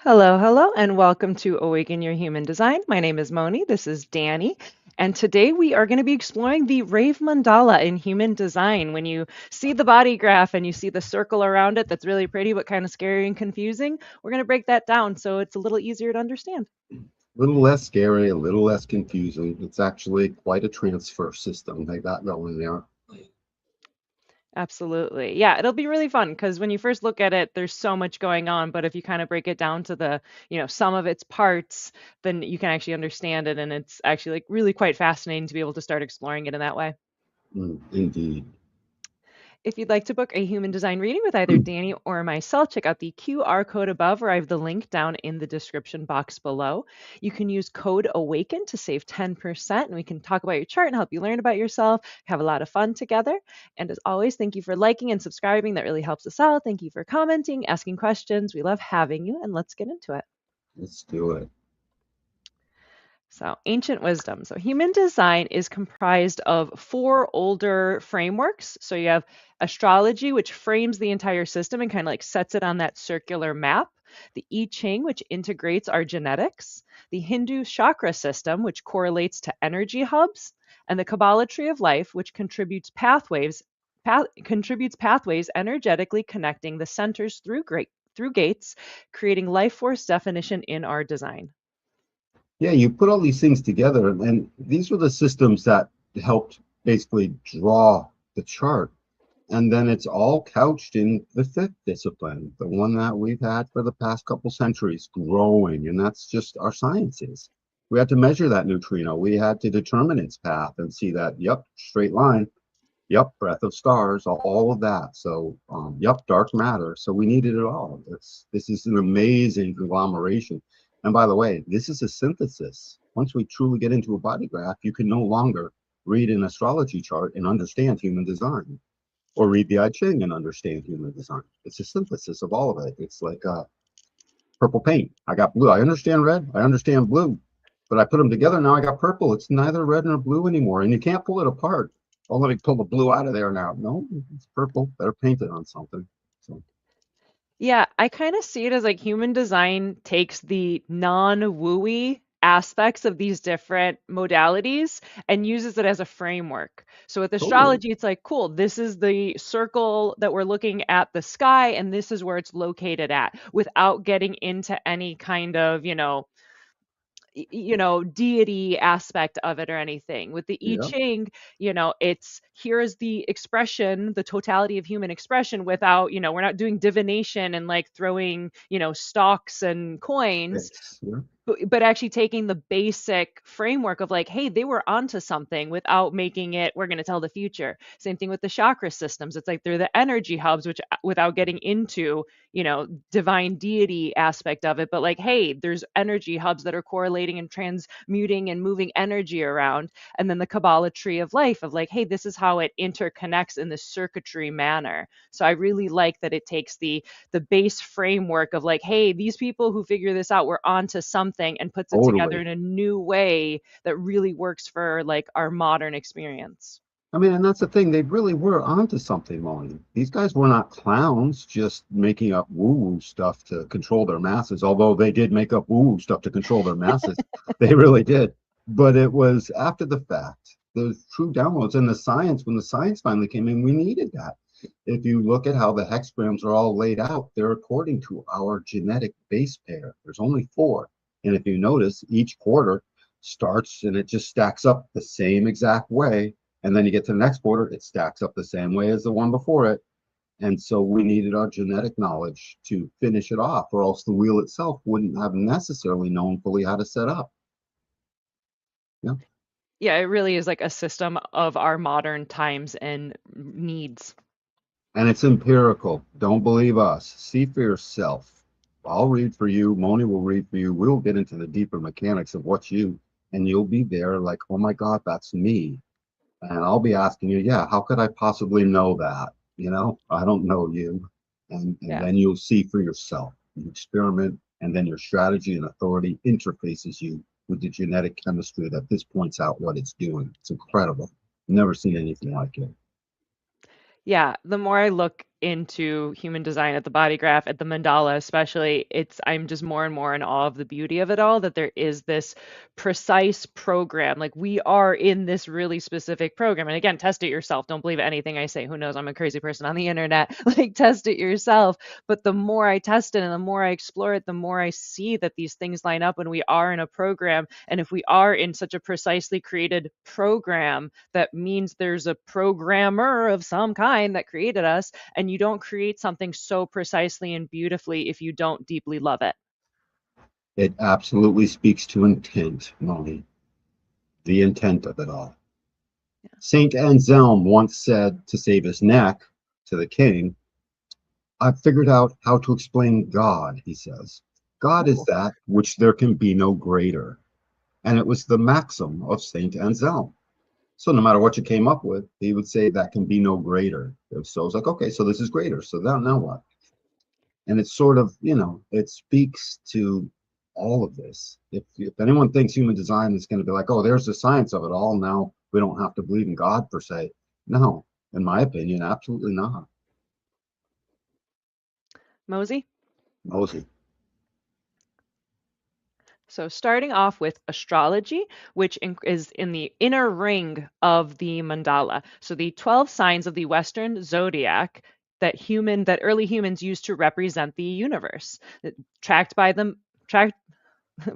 Hello, hello, and welcome to Awaken Your Human Design. My name is Moni. This is Danny. And today we are going to be exploring the Rave Mandala in human design. When you see the body graph and you see the circle around it that's really pretty but kind of scary and confusing, we're going to break that down so it's a little easier to understand. A little less scary, a little less confusing. It's actually quite a transfer system they got going there. Absolutely. Yeah, it'll be really fun because when you first look at it, there's so much going on. But if you kind of break it down to some of its parts, then you can actually understand it. And it's actually like really quite fascinating to be able to start exploring it in that way. Indeed. If you'd like to book a human design reading with either Danny or myself, check out the QR code above, or I have the link down in the description box below. You can use code AWAKEN to save 10%, and we can talk about your chart and help you learn about yourself, have a lot of fun together. And as always, thank you for liking and subscribing. That really helps us out. Thank you for commenting, asking questions. We love having you, and let's get into it. Let's do it. So, ancient wisdom. So, human design is comprised of four older frameworks. So, you have astrology, which frames the entire system and kind of like sets it on that circular map. The I Ching, which integrates our genetics. The Hindu chakra system, which correlates to energy hubs. And the Kabbalah tree of life, which contributes pathways energetically connecting the centers through gates, creating life force definition in our design. Yeah, you put all these things together, and these were the systems that helped basically draw the chart. And then it's all couched in the fifth discipline, the one that we've had for the past couple centuries growing, and that's just our sciences. We had to measure that neutrino. We had to determine its path and see that, yep, straight line. Yep, breath of stars, all of that. So, yep, dark matter. So we needed it all. This is an amazing conglomeration. And by the way, this is a synthesis. Once we truly get into a body graph, you can no longer read an astrology chart and understand human design, or read the I Ching and understand human design. It's a synthesis of all of it. It's like purple paint. I got blue. I understand red. I understand blue. But I put them together. Now I got purple. It's neither red nor blue anymore. And you can't pull it apart. Oh, let me pull the blue out of there now. No, it's purple. Better paint it on something. So, Yeah, I kind of see it as like human design takes the non-wooey aspects of these different modalities and uses it as a framework. So with totally. astrology, it's like, cool, this is the circle that we're looking at the sky, and this is where it's located at, without getting into any kind of, deity aspect of it or anything. With the I Yeah. Ching, it's here's the expression, the totality of human expression without, we're not doing divination and like throwing, stocks and coins, Yes. Yeah. but actually taking the basic framework of like, hey, they were onto something without making it, we're going to tell the future. Same thing with the chakra systems. It's like they're the energy hubs, which without getting into, divine deity aspect of it, but like, hey, there's energy hubs that are correlating and transmuting and moving energy around. And then the Kabbalah tree of life of like, hey, this is how it interconnects in this circuitry manner. So I really like that it takes the base framework of like, hey, these people who figure this out were onto something and puts it together Totally. in a new way that really works for like our modern experience. I mean, and that's the thing. They really were onto something, Molly. These guys were not clowns just making up woo-woo stuff to control their masses, although they did make up woo-woo stuff to control their masses. They really did. But it was after the fact. The true downloads and the science, when the science finally came in, we needed that. If you look at how the hexagrams are all laid out, they're according to our genetic base pair. There's only four. And if you notice, each quarter starts and it just stacks up the same exact way, and then you get to the next quarter, it stacks up the same way as the one before it. And so we needed our genetic knowledge to finish it off, or else the wheel itself wouldn't have necessarily known fully how to set up. Yeah. Yeah, it really is like a system of our modern times and needs. And it's empirical. Don't believe us. See for yourself. I'll read for you. Moni will read for you. We'll get into the deeper mechanics of what you, and you'll be there like, oh my God, that's me. And I'll be asking you, yeah, how could I possibly know that? I don't know you. And Yeah. then you'll see for yourself. You experiment, and then your strategy and authority interfaces you with the genetic chemistry that this points out what it's doing. It's incredible. Never seen anything like it. Yeah, the more I look into human design, at the body graph, at the mandala especially, I'm just more and more in awe of the beauty of it all, that there is this precise program. Like, we are in this really specific program. And again, test it yourself. Don't believe anything I say. Who knows? I'm a crazy person on the internet. Like, test it yourself. But the more I test it and the more I explore it, the more I see that these things line up when we are in a program. And if we are in such a precisely created program, that means there's a programmer of some kind that created us. And you don't create something so precisely and beautifully if you don't deeply love it. It absolutely speaks to intent, Moni, the intent of it all. Saint Anselm once said to save his neck to the king, I've figured out how to explain God, he says. God is Ooh. that which there can be no greater. And it was the maxim of Saint Anselm. So no matter what you came up with, he would say that can be no greater. So it's like, okay, so this is greater. So now what? And it's sort of, it speaks to all of this. If anyone thinks human design is going to be like, oh, there's the science of it all, now we don't have to believe in God per se. No, in my opinion, absolutely not. Mosey? Mostly. So, starting off with astrology, which is in the inner ring of the mandala. So, the 12 signs of the Western zodiac that early humans used to represent the universe, tracked by them tracked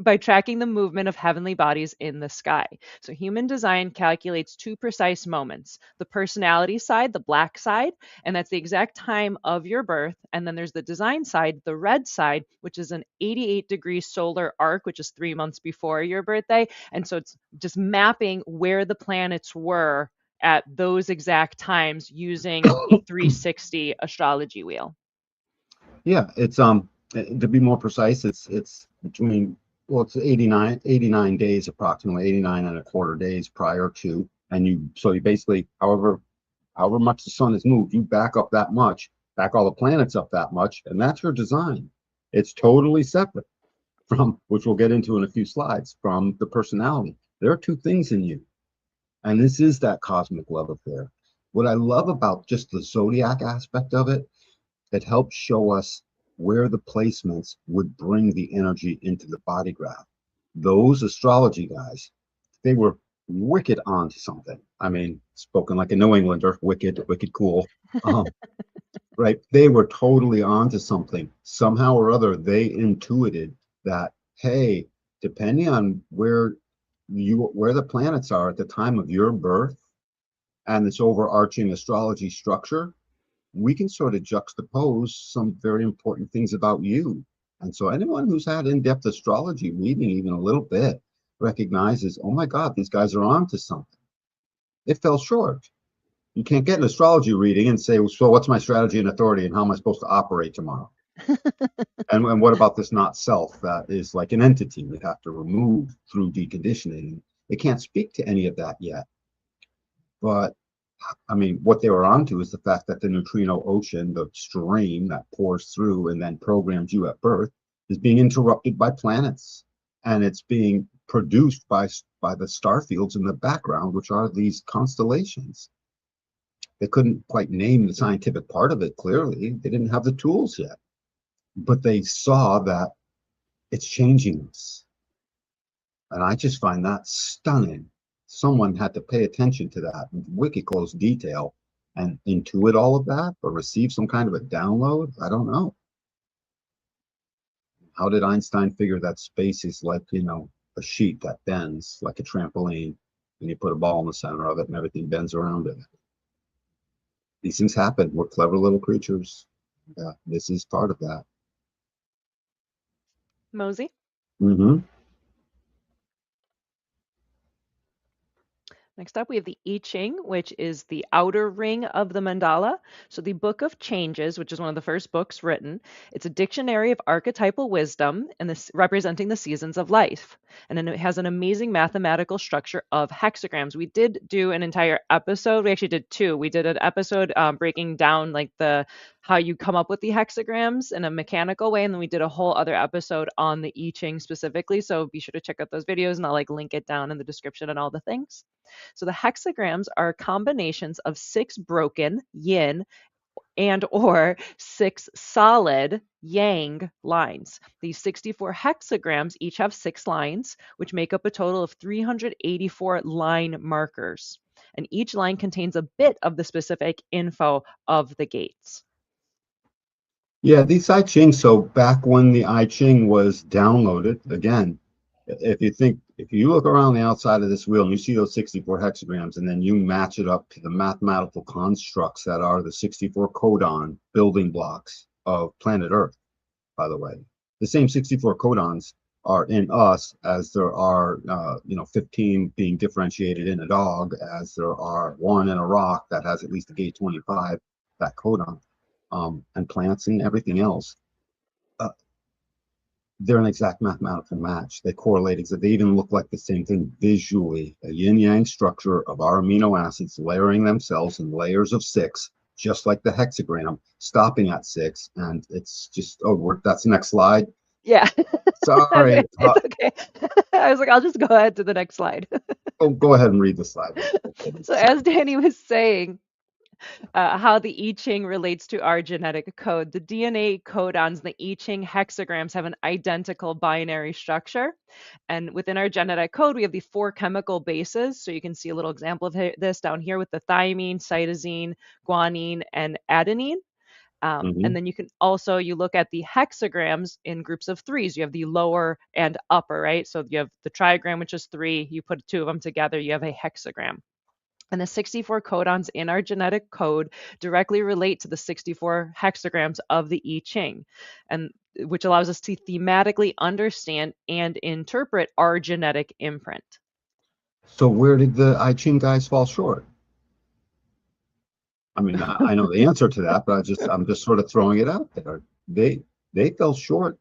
by tracking the movement of heavenly bodies in the sky. So, human design calculates two precise moments: the personality side, the black side, and that's the exact time of your birth. And then there's the design side, the red side, which is an 88-degree solar arc, which is 3 months before your birthday. And so, it's just mapping where the planets were at those exact times using a 360 astrology wheel. Yeah, it's to be more precise, it's between, well, it's 89 days, approximately 89 and a quarter days prior to, and you basically, however much the sun has moved, you back up that much, back all the planets up that much, and that's your design. It's totally separate from, which we'll get into in a few slides, from the personality. There are two things in you, and this is that cosmic love affair. What I love about just the zodiac aspect of it, that helps show us where the placements would bring the energy into the body graph. Those astrology guys, they were wicked onto something. I mean, spoken like a New Englander, wicked, wicked cool. Right? They were totally onto something. Somehow or other, they intuited that, hey, depending on where the planets are at the time of your birth and this overarching astrology structure, we can sort of juxtapose some very important things about you. And so anyone who's had in-depth astrology reading even a little bit recognizes, oh my God, these guys are on to something. It fell short. You can't get an astrology reading and say, so what's my strategy and authority and how am I supposed to operate tomorrow? And what about this not self that is like an entity we have to remove through deconditioning? It can't speak to any of that yet. But I mean, what they were onto is the fact that the neutrino ocean, the stream that pours through and then programs you at birth, is being interrupted by planets, and it's being produced by the star fields in the background, which are these constellations. They couldn't quite name the scientific part of it clearly. They didn't have the tools yet, but they saw that it's changing us, and I just find that stunning. Someone had to pay attention to that wicked close detail and intuit all of that or receive some kind of a download. I don't know. How did Einstein figure that space is like, a sheet that bends like a trampoline and you put a ball in the center of it and everything bends around it? These things happen. We're clever little creatures. Yeah, this is part of that. Mosey? Mm-hmm. Next up, we have the I Ching, which is the outer ring of the mandala. So, the Book of Changes, which is one of the first books written, it's a dictionary of archetypal wisdom and this representing the seasons of life. And then it has an amazing mathematical structure of hexagrams. We did do an entire episode. We actually did two. We did an episode breaking down like the how you come up with the hexagrams in a mechanical way, and then we did a whole other episode on the I Ching specifically. So be sure to check out those videos, and I'll like link it down in the description and all the things. So the hexagrams are combinations of six broken yin and or 6 solid yang lines. These 64 hexagrams each have 6 lines, which make up a total of 384 line markers. And each line contains a bit of the specific info of the gates. Yeah, these I Ching. So back when the I Ching was downloaded, again, if you look around the outside of this wheel and you see those 64 hexagrams, and then you match it up to the mathematical constructs that are the 64 codon building blocks of planet Earth, by the way, the same 64 codons are in us as there are, 15 being differentiated in a dog, as there are one in a rock that has at least a gate 25, that codon, and plants and everything else. Uh, they're an exact mathematical match. They correlate exactly. They even look like the same thing visually. A yin yang structure of our amino acids layering themselves in layers of 6, just like the hexagram, stopping at 6. And it's just, that's the next slide. Yeah. Sorry. It's okay. I was like, I'll just go ahead to the next slide. Go ahead and read the slide. So as Danny was saying, how the I Ching relates to our genetic code. The DNA codons, the I Ching hexagrams have an identical binary structure. And within our genetic code, we have the 4 chemical bases. So you can see a little example of this down here with the thymine, cytosine, guanine, and adenine. And Mhm. then you look at the hexagrams in groups of 3s. You have the lower and upper, right? So you have the trigram, which is 3. You put 2 of them together, you have a hexagram. And the 64 codons in our genetic code directly relate to the 64 hexagrams of the I Ching, and which allows us to thematically understand and interpret our genetic imprint. So where did the I Ching guys fall short? I mean, I know the answer to that, but I'm just sort of throwing it out there. They fell short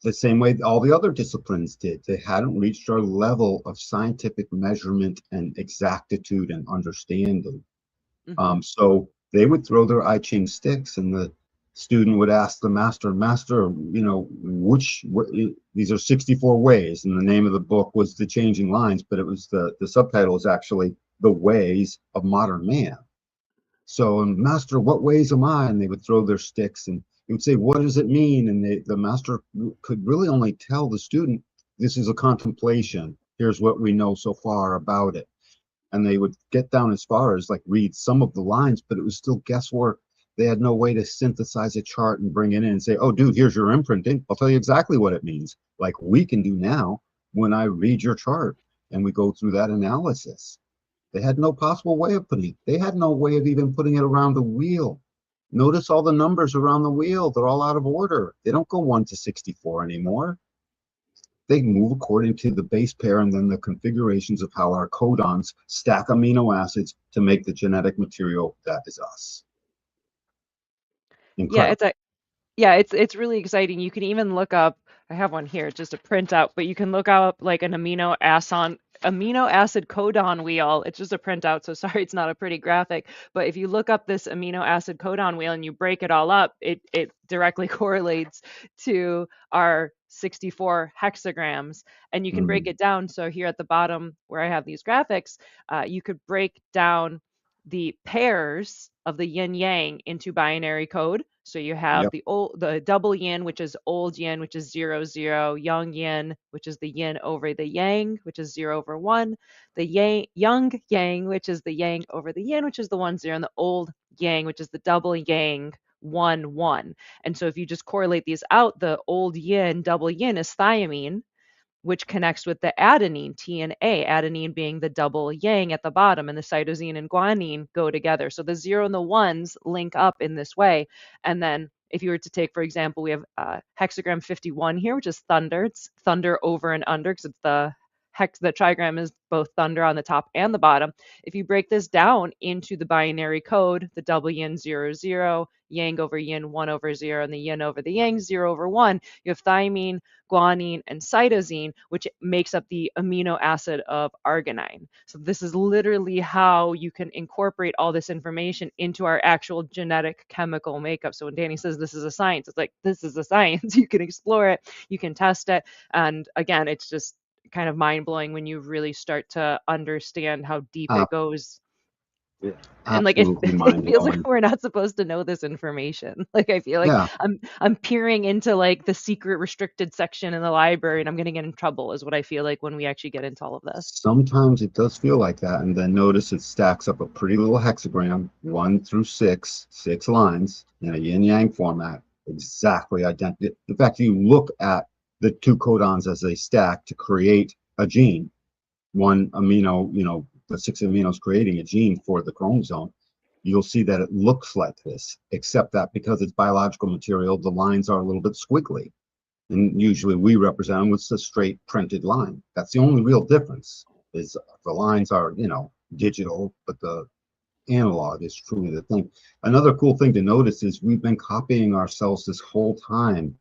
the same way all the other disciplines did. They hadn't reached our level of scientific measurement and exactitude and understanding. Mhm. So they would throw their I Ching sticks, and the student would ask the master, these are 64 ways, and the name of the book was The Changing Lines, but it was the subtitle is actually The Ways of Modern Man. So, and master, what ways am I? And they would throw their sticks, and he would say, what does it mean? And the master could really only tell the student, this is a contemplation. Here's what we know so far about it. And they would get down as far as like read some of the lines, but it was still guesswork. They had no way to synthesize a chart and bring it in and say, oh, dude, here's your imprinting. I'll tell you exactly what it means. Like we can do now when I read your chart and we go through that analysis. They had no possible way of putting it. They had no way of even putting it around the wheel. Notice all the numbers around the wheel. They're all out of order. They don't go 1 to 64 anymore. They move according to the base pair and then the configurations of how our codons stack amino acids to make the genetic material that is us. Yeah, Incredible. it's really exciting. You can even look up, I have one here, it's just a printout, but you can look up like an amino acid codon wheel. It's just a printout, so sorry it's not a pretty graphic. But if you look up this amino acid codon wheel and you break it all up, it directly correlates to our 64 hexagrams. And you can break Mm, it down. So here at the bottom where I have these graphics, you could break down the pairs of the yin yang into binary code. So you have yep. the double yin, which is old yin, which is 0, 0, young yin, which is the yin over the yang, which is 0/1, the young yang, which is the yang over the yin, which is the 1, 0, and the old yang, which is the double yang, 1, 1. And so if you just correlate these out, the old yin, double yin is thiamine, which connects with the adenine, T and A, adenine being the double yang at the bottom, and the cytosine and guanine go together. So the 0 and the 1s link up in this way. And then if you were to take, for example, we have hexagram 51 here, which is thunder. It's thunder over and under because it's the trigram is both thunder on the top and the bottom. If you break this down into the binary code, the double yin 0, 0, yang over yin 1 over 0, and the yin over the yang 0/1, you have thymine, guanine, and cytosine, which makes up the amino acid of arginine. So this is literally how you can incorporate all this information into our actual genetic chemical makeup. So when Danny says this is a science, it's like, this is a science. You can explore it, you can test it. And again, it's just kind of mind blowing when you really start to understand how deep Uh, it goes. Yeah, And like it, absolutely it mind feels like blowing. we're not supposed to know this information. Like I feel like Yeah, I'm peering into like the secret restricted section in the library and I'm gonna get in trouble is what I feel like when we actually get into all of this. sometimes it does feel like that. And then notice it stacks up a pretty little hexagram, 1 through 6, 6 lines in a yin yang format, exactly identical. In fact, you look at the two codons as they stack to create a gene, one amino, the 6 aminos creating a gene for the chromosome. You'll see that it looks like this, except that because it's biological material, the lines are a little bit squiggly. And usually we represent them with a straight printed line. That's the only real difference is the lines are, digital, but the analog is truly the thing. Another cool thing to notice is we've been copying ourselves this whole time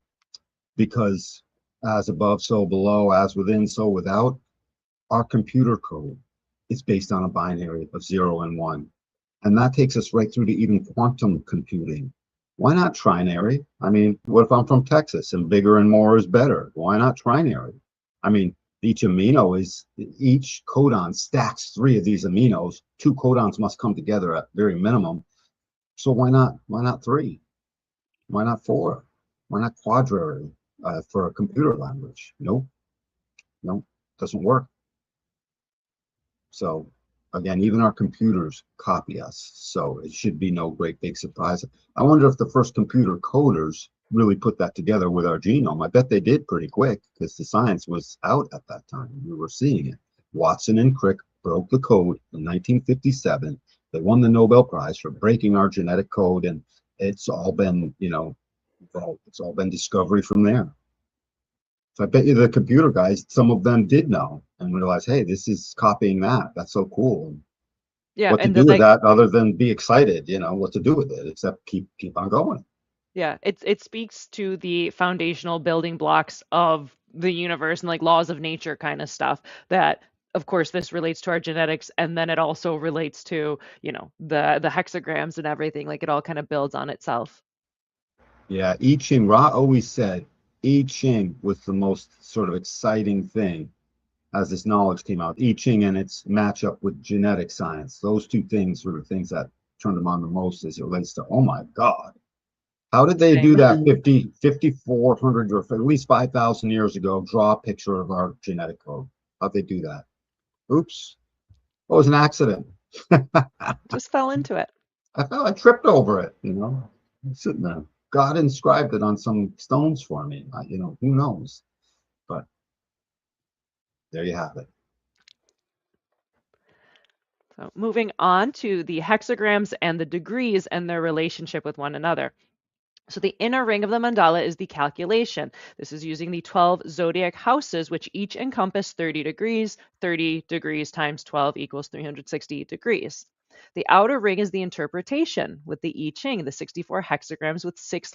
because as above, so below, as within, so without, our computer code is based on a binary of 0 and 1. And that takes us right through to even quantum computing. Why not trinary? I mean, what if I'm from Texas and bigger and more is better? Why not trinary? I mean, each codon stacks 3 of these aminos. 2 codons must come together at very minimum. So why not 3? Why not 4? Why not quadrary for a computer language? Nope, nope, doesn't work. So again, even our computers copy us. So it should be no great big surprise. I wonder if the first computer coders really put that together with our genome. I bet they did pretty quick because the science was out at that time. We were seeing it. Watson and Crick broke the code in 1957. They won the Nobel Prize for breaking our genetic code, and it's all been, it's all been discovery from there. So I bet you the computer guys, some of them did know and realize, hey, this is copying that. That's so cool. Yeah, What to and then do with like that other than be excited, what to do with it, except keep on going. yeah, it speaks to the foundational building blocks of the universe and like laws of nature kind of stuff that of course this relates to our genetics and then it also relates to, the hexagrams and everything. Like it all kind of builds on itself. Yeah, I Ching, Ra always said I Ching was the most sort of exciting thing as this knowledge came out. I Ching and its matchup with genetic science. Those two things were the things that turned them on the most as it relates to, oh my God, how did they do Same. that 5,400 or at least 5,000 years ago? Draw a picture of our genetic code. How'd they do that? Oops. It was an accident. Just fell into it. I tripped over it, I'm sitting there. God inscribed it on some stones for me. Who knows? But there you have it. So moving on to the hexagrams and the degrees and their relationship with one another. So the inner ring of the mandala is the calculation. This is using the 12 zodiac houses, which each encompass 30 degrees. 30 degrees times 12 equals 360 degrees. The outer ring is the interpretation with the I Ching, the 64 hexagrams with 6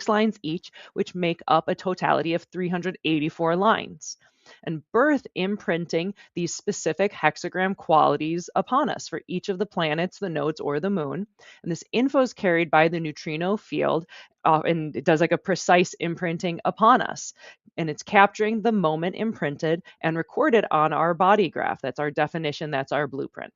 lines each, which make up a totality of 384 lines. And birth imprinting these specific hexagram qualities upon us for each of the planets, the nodes, or the moon. And this info is carried by the neutrino field, and it does like a precise imprinting upon us. And it's capturing the moment imprinted and recorded on our body graph. That's our definition, that's our blueprint.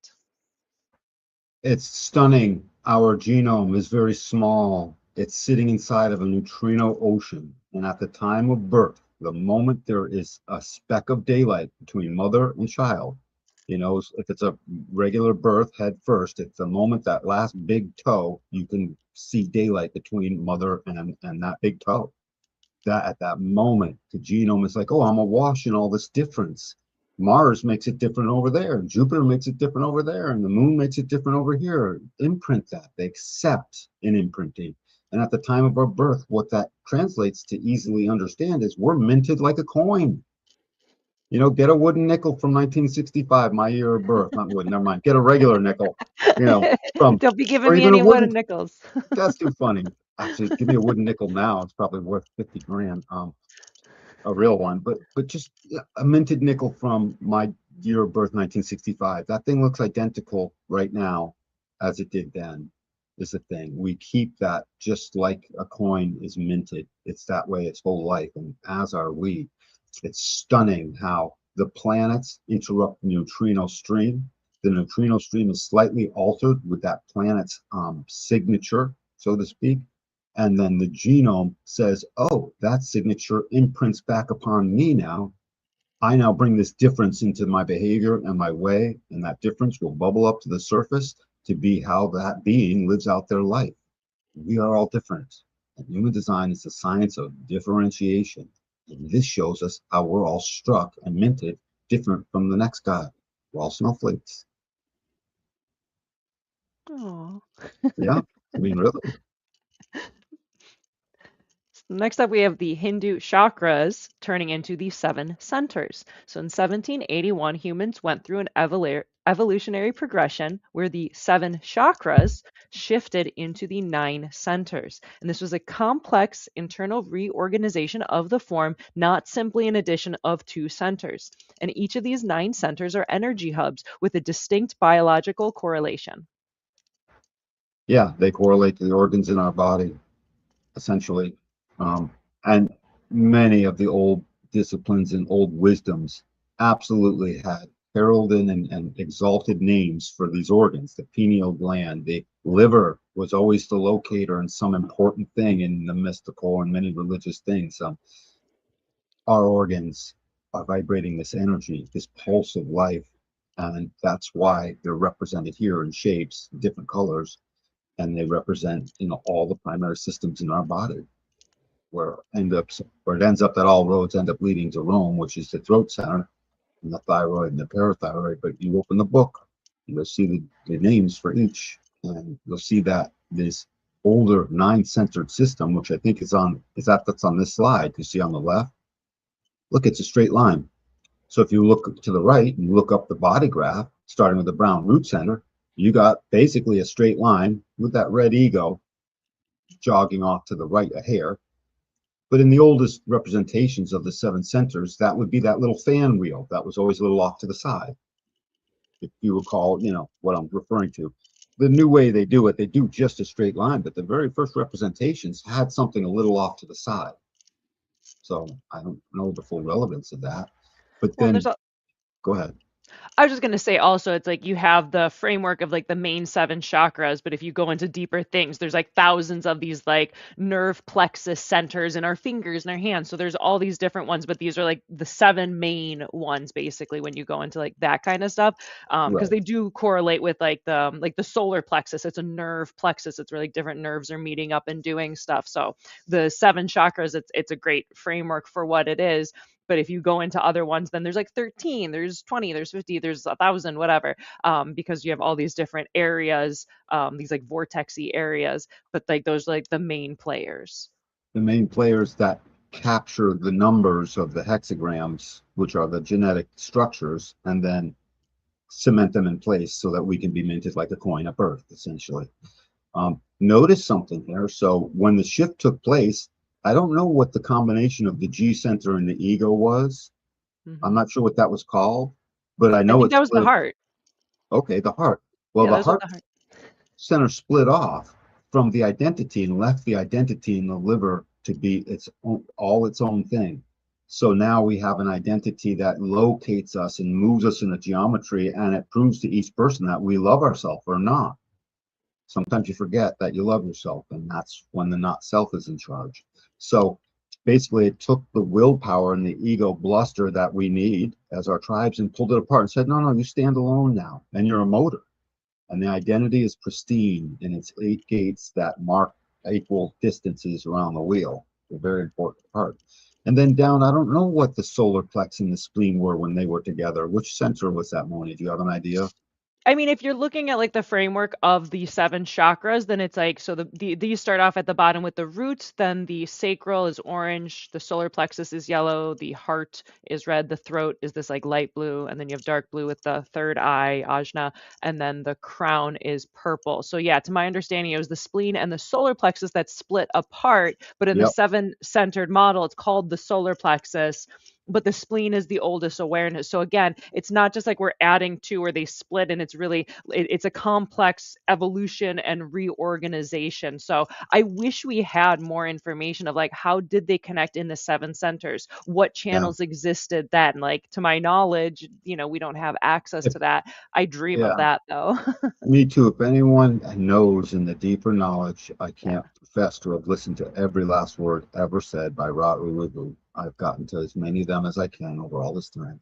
It's stunning. Our genome is very small. It's sitting inside of a neutrino ocean. And at the time of birth, the moment there is a speck of daylight between mother and child, if it's a regular birth head first, it's the moment that last big toe, you can see daylight between mother and that big toe. That at that moment, the genome is like, oh, I'm awash in all this difference. Mars makes it different over there. Jupiter makes it different over there. And the moon makes it different over here. Imprint that. They accept an imprinting. And at the time of our birth, what that translates to easily understand is we're minted like a coin. Get a wooden nickel from 1965, my year of birth. Not wooden, never mind. Get a regular nickel, from, Don't be giving or me even a any wooden. wooden nickels. That's too funny. Actually, give me a wooden nickel now. It's probably worth 50 grand. A real one, but just a minted nickel from my year of birth, 1965. That thing looks identical right now as it did then. Is the thing. We keep that just like a coin is minted. It's that way its whole life, and as are we. It's stunning how the planets interrupt the neutrino stream. the neutrino stream is slightly altered with that planet's signature, so to speak. And then the genome says, oh, that signature imprints back upon me now. I now bring this difference into my behavior and my way, and that difference will bubble up to the surface to be how that being lives out their life. We are all different. And human design is the science of differentiation. And this shows us how we're all struck and minted different from the next guy. We're all snowflakes. Oh. Yeah, I mean, really. Next up, we have the Hindu chakras turning into the seven centers. So in 1781, humans went through an evolutionary progression where the seven chakras shifted into the nine centers. And this was a complex internal reorganization of the form, not simply an addition of two centers. And each of these nine centers are energy hubs with a distinct biological correlation. Yeah, they correlate to the organs in our body, essentially. Um, and many of the old disciplines and old wisdoms absolutely had heralded and exalted names for these organs. The pineal gland, the liver was always the locator in some important thing in the mystical and many religious things. Our organs are vibrating this energy, this pulse of life, and that's why they're represented here in shapes, different colors, and they represent, all the primary systems in our body where it ends up that all roads end up leading to Rome, which is the throat center and the thyroid and the parathyroid. But you open the book, you'll see the names for each, and you'll see that this older nine-centered system, which I think that's on this slide. You see on the left, look, it's a straight line. So if you look to the right and you look up the body graph, starting with the brown root center, you got basically a straight line with that red ego jogging off to the right a hair. But in the oldest representations of the seven centers, that would be that little fan wheel that was always a little off to the side. If you recall, what I'm referring to. The new way they do it, they do just a straight line, but the very first representations had something a little off to the side. So I don't know the full relevance of that. But Well, and then, go ahead. I was just going to say also, it's like you have the framework of like the main seven chakras, but if you go into deeper things, there's like thousands of these like nerve plexus centers in our fingers and our hands. So there's all these different ones, but these are like the seven main ones basically when you go into like that kind of stuff. Because Right. they do correlate with like the solar plexus. It's a nerve plexus. It's where like different nerves are meeting up and doing stuff. So the seven chakras, it's a great framework for what it is. But if you go into other ones, then there's like 13, there's 20, there's 50, there's 1,000, whatever, because you have all these different areas, these like vortexy areas, but like those are like the main players. The main players that capture the numbers of the hexagrams, which are the genetic structures, and then cement them in place so that we can be minted like a coin at birth, essentially. Notice something here. So when the shift took place, I don't know what the combination of the G center and the ego was. I'm Hmm. not sure what that was called, but I I know think it that was the split. heart. Okay, the heart. Well, Yeah, the that was with heart the heart. center split off from the identity and left the identity in the liver to be its own thing. So now we have an identity that locates us and moves us in a geometry, and it proves to each person that we love ourselves or not. Sometimes you forget that you love yourself, and that's when the not self is in charge. So basically, it took the willpower and the ego bluster that we need as our tribes and pulled it apart and said, no, no, you stand alone now, and you're a motor. And the identity is pristine in its 8 gates that mark equal distances around the wheel. A very important part. And then down, I don't know what the solar plex and the spleen were when they were together. Which center was that, Moni? Do you have an idea? I mean, if you're looking at like the framework of the seven chakras, then it's like so these start off at the bottom with the roots, then the sacral is orange, the solar plexus is yellow, the heart is red, the throat is this like light blue, and then you have dark blue with the third eye, ajna, and then the crown is purple. So yeah, to my understanding, it was the spleen and the solar plexus that split apart, but in the Yep. seven centered model, it's called the solar plexus. but the spleen is the oldest awareness. So again, it's not just like we're adding two or they split, and it's really it's a complex evolution and reorganization. So I wish we had more information of like how did they connect in the seven centers, what Yeah. channels existed then. Like to my knowledge, we don't have access If, to that. I dream of yeah. that though. Me too. If anyone knows in the deeper knowledge, I Yeah. can't profess to have listened to every last word ever said by Ra Ulu. I've gotten to as many of them as I can over all this time.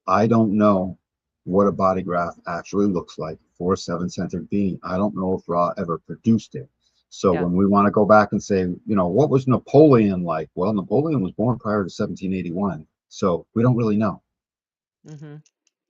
I don't know what a body graph actually looks like for a seven-centered being. I don't know if Ra ever produced it. So Yeah. when we want to go back and say, what was Napoleon like? Well, Napoleon was born prior to 1781, so we don't really know. Hmm.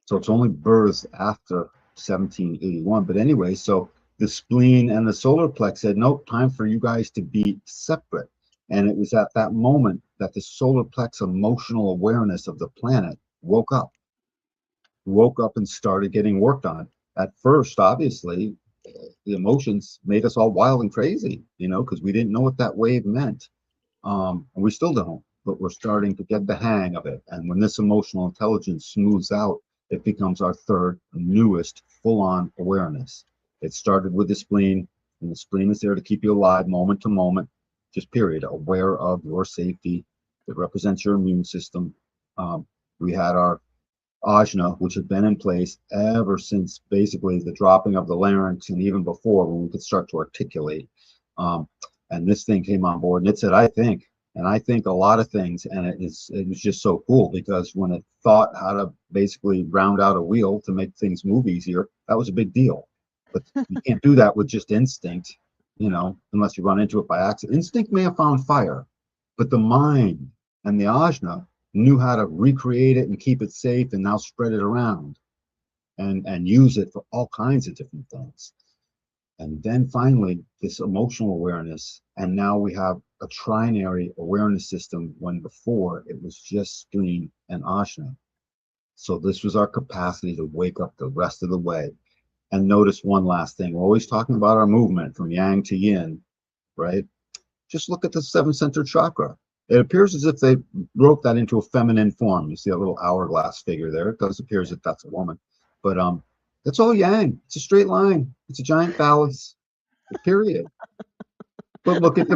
So it's only births after 1781. But anyway, so the spleen and the solar plex said, nope, time for you guys to be separate. And it was at that moment that the solar plex emotional awareness of the planet woke up and started getting worked on. At first, obviously, the emotions made us all wild and crazy, because we didn't know what that wave meant. And we still don't, but we're starting to get the hang of it. And when this emotional intelligence smooths out, it becomes our third, newest, full on awareness. It started with the spleen, and the spleen is there to keep you alive moment to moment, just period, aware of your safety. It represents your immune system. We had our ajna, which had been in place ever since basically the dropping of the larynx and even before when we could start to articulate. Um, and this thing came on board and it said, I think a lot of things. And it was just so cool because when it thought how to basically round out a wheel to make things move easier, that was a big deal. But you can't do that with just instinct, unless you run into it by accident. Instinct may have found fire, but the mind and the ajna knew how to recreate it and keep it safe and now spread it around and use it for all kinds of different things. And then finally, this emotional awareness. And now we have a trinary awareness system when before it was just spleen and ajna. So this was our capacity to wake up the rest of the way. And notice one last thing. We're always talking about our movement from yang to yin, right? Just look at the seven centered chakra. It appears as if they wrote that into a feminine form. You see a little hourglass figure there. It does appear as if that's a woman, but that's all yang. It's a straight line. It's a giant phallus. Period. But look at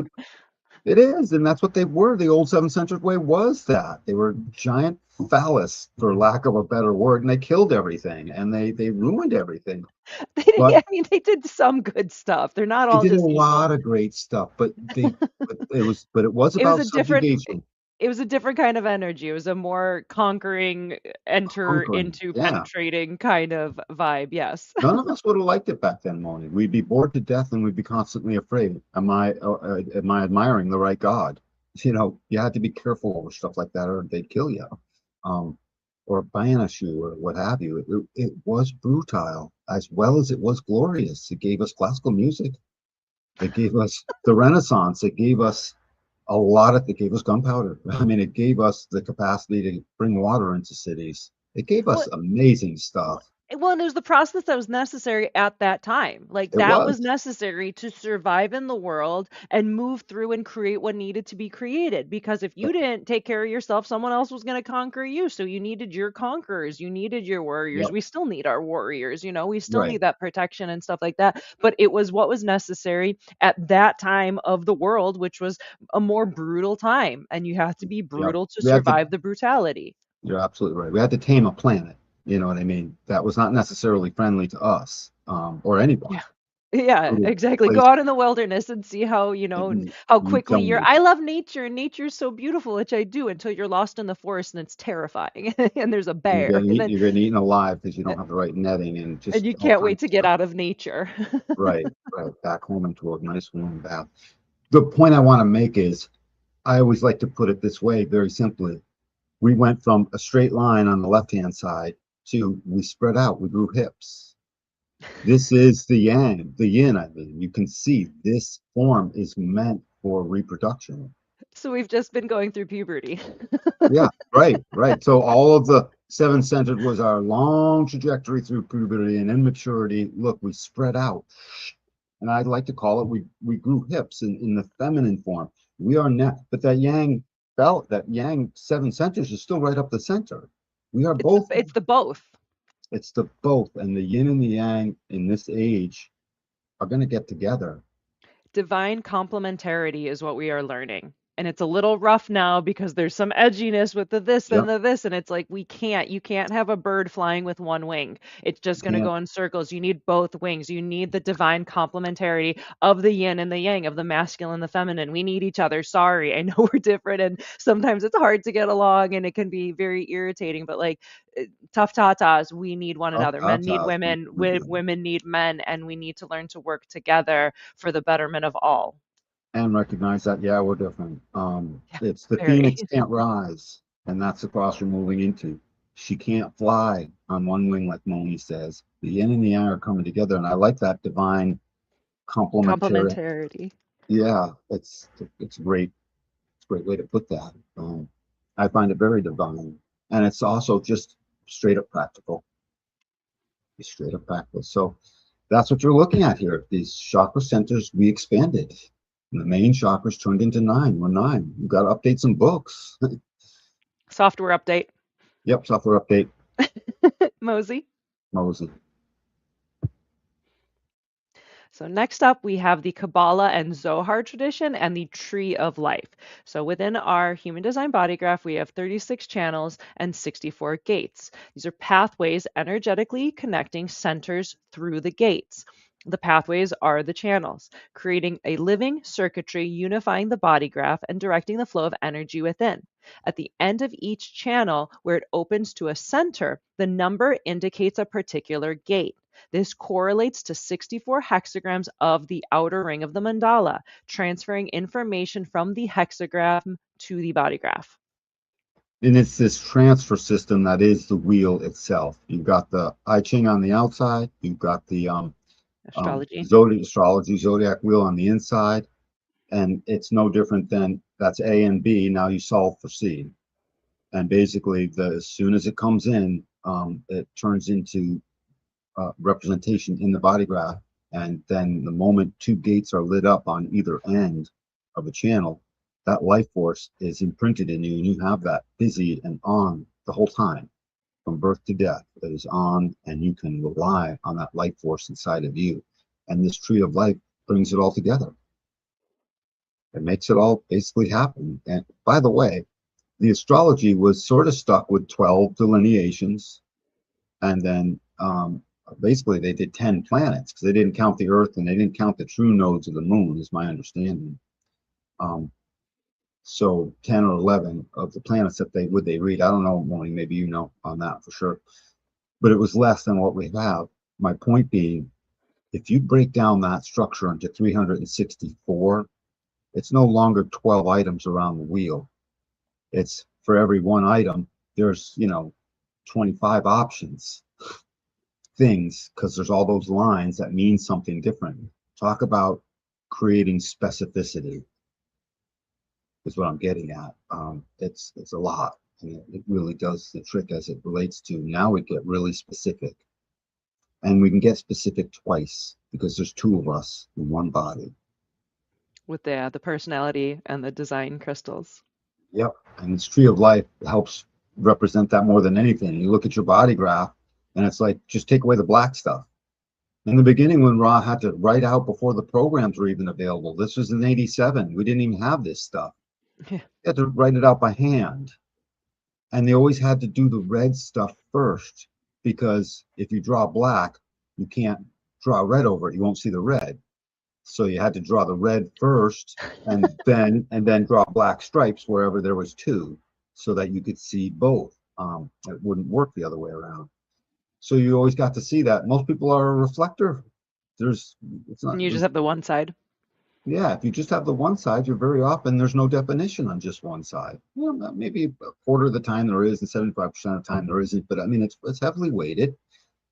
it is, and that's what they were. The old seven centered way was that they were giant phallus, for lack of a better word, and they killed everything and they ruined everything. But I mean, they did some good stuff. They're not they all did a just evil. lot of great stuff. But it was It was about a different subjugation. it was a different kind of energy. It was a more conquering, enter Conquering. into Yeah. penetrating kind of vibe. Yes. None of us would have liked it back then, Moni. We'd be bored to death and we'd be constantly afraid. Am I admiring the right God? You had to be careful over stuff like that, or they'd kill you, um, or banish you, or what have you. It was brutal as well as it was glorious. It gave us classical music. It gave us the Renaissance. It gave us gunpowder. I mean, it gave us the capacity to bring water into cities. It gave us Well, amazing stuff. Well, and it was the process that was necessary at that time. Like It that was was. necessary to survive in the world and move through and create what needed to be created. Because if you didn't take care of yourself, someone else was going to conquer you. So you needed your conquerors, you needed your warriors. Yep. We still need our warriors, we still Right. need that protection and stuff like that. But it was what was necessary at that time of the world, which was a more brutal time. And you have to be Yep. brutal to We had to, survive the brutality. you're absolutely right. We had to tame a planet. You know what I mean? That was not necessarily friendly to us, or anyone. Yeah. Yeah, Put it exactly. Go place out in the wilderness and see how, you, how you quickly tell you're me. I love nature and nature's so beautiful, which I do, until you're lost in the forest and it's terrifying. And there's a bear You're getting eaten alive because you don't have the right netting and and just you all can't kinds wait of to get stuff. out of nature. Right, right. Back home into a nice warm bath. The point I want to make is I always like to put it this way, very simply. We went from a straight line on the left-hand side to we spread out, we grew hips. This is the yang, the yin, I mean. You can see this form is meant for reproduction. So we've just been going through puberty. Yeah, right, right. So all of the seven centered was our long trajectory through puberty and immaturity. Look, we spread out. And I'd like to call it we grew hips in the feminine form. We are net, but that yang belt, that yang 7 centers is still right up the center. We are It's the both. it's the both. It's the both, and the yin and the yang in this age are going to get together. Divine complementarity is what we are learning. And it's a little rough now because there's some edginess with the this and Yep, the this. And it's like, you can't have a bird flying with one wing. It's just going to can't. go in circles. You need both wings. You need the divine complementarity of the yin and the yang, of the masculine and the feminine. We need each other. Sorry, I know we're different. And sometimes it's hard to get along and it can be very irritating. But like, tough tatas, we need one Tough another. Men need tatas. women, women need men. And we need to learn to work together for the betterment of all. And recognize that, yeah, we're different. Yeah, It's the very. phoenix can't rise, and that's the cross we're moving into. She can't fly on one wing, like Moni says. The yin and the yang are coming together, and I like that divine complementary. Complementarity. Yeah, it's great. It's a great way to put that. I find it very divine, and it's also just straight up practical. Straight up practical. So that's what you're looking at here. These chakra centers we expanded. And the main chakras turned into 9. We're 9. We've got to update some books. Software update. Yep, software update. Mosey. Moses. So next up, we have the Kabbalah and Zohar tradition and the Tree of Life. So within our human design body graph, we have 36 channels and 64 gates. These are pathways energetically connecting centers through the gates. The pathways are the channels, creating a living circuitry unifying the body graph and directing the flow of energy within. At the end of each channel, where it opens to a center, the number indicates a particular gate. This correlates to 64 hexagrams of the outer ring of the mandala, transferring information from the hexagram to the body graph. And it's this transfer system that is the wheel itself. You've got the I Ching on the outside. You've got the Astrology. zodiac astrology zodiac wheel on the inside, and it's no different than that's A and B. Now you solve for C, and basically, as soon as it comes in, it turns into representation in the body graph, and then the moment 2 gates are lit up on either end of a channel, that life force is imprinted in you, and you have that busy and on the whole time, from birth to death. It is on, and you can rely on that life force inside of you. And this tree of life brings it all together. It makes it all basically happen. And by the way, the astrology was sort of stuck with 12 delineations, and then basically they did 10 planets because they didn't count the Earth and they didn't count the true nodes of the moon, is my understanding. So 10 or 11 of the planets that they read. I don't know, Moni, maybe you know on that for sure. But it was less than what we have. My point being, if you break down that structure into 364, it's no longer 12 items around the wheel. It's for every one item, there's 25 options, things, because there's all those lines that mean something different. Talk about creating specificity is what I'm getting at. It's a lot, and it really does the trick as it relates to now we get really specific, and we can get specific twice because there's 2 of us in one body. With the personality and the design crystals. Yep, and this tree of life helps represent that more than anything. You look at your body graph, and it's like just take away the black stuff. In the beginning, when Ra had to write out before the programs were even available, this was in '87. We didn't even have this stuff. Yeah. You had to write it out by hand. And they always had to do the red stuff first, because if you draw black, you can't draw red over it. You won't see the red. So you had to draw the red first, and then draw black stripes wherever there was 2, so that you could see both. It wouldn't work the other way around. So you always got to see that. Most people are a reflector. It's not. And you just have the one side. Yeah, if you just have the one side, you're very often there's no definition on just one side. Well, maybe a quarter of the time there is, and 75% of the time there isn't. But I mean, it's heavily weighted.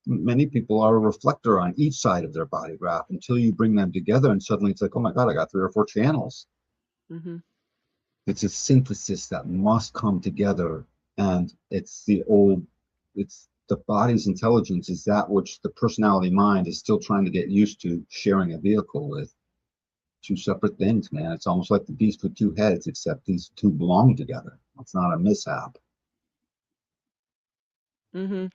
Many people are a reflector on each side of their body graph until you bring them together, and suddenly it's like, oh my God, I got 3 or 4 channels. Mm-hmm. It's a synthesis that must come together, and it's the body's intelligence is that which the personality mind is still trying to get used to sharing a vehicle with. two separate things, man. It's almost like the beast with two heads, except these two belong together. It's not a mishap. Hmm.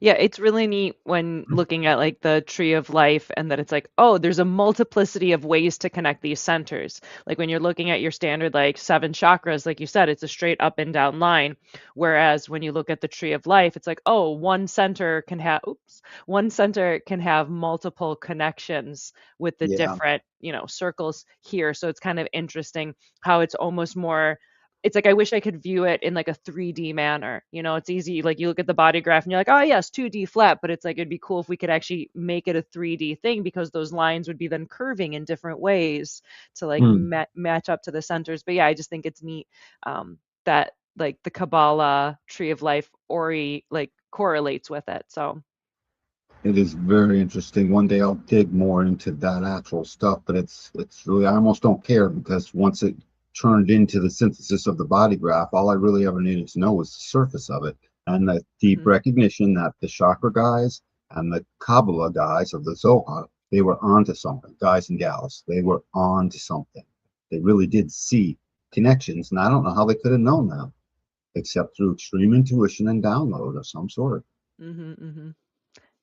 Yeah, it's really neat when looking at like the tree of life and that it's like, oh, there's a multiplicity of ways to connect these centers. Like when you're looking at your standard like seven chakras, like you said, it's a straight up and down line. Whereas when you look at the tree of life, it's like, oh, one center can have multiple connections with the Yeah. different, circles here. So it's kind of interesting how it's almost more, it's like I wish I could view it in like a 3D manner. It's easy. Like you look at the body graph and you're like, oh yes, 2D flat, but it's like it'd be cool if we could actually make it a 3D thing because those lines would be then curving in different ways to like Hmm. match up to the centers. But yeah, I just think it's neat that like the Kabbalah tree of life Ori like correlates with it. So It is very interesting. One day I'll dig more into that actual stuff, but it's really I almost don't care because once it turned into the synthesis of the body graph, all I really ever needed to know was the surface of it and the deep mhm, recognition that the chakra guys and the Kabbalah guys of the Zohar, they were onto something, guys and gals. They were onto something. They really did see connections, and I don't know how they could have known that except through extreme intuition and download of some sort. mhm, mhm.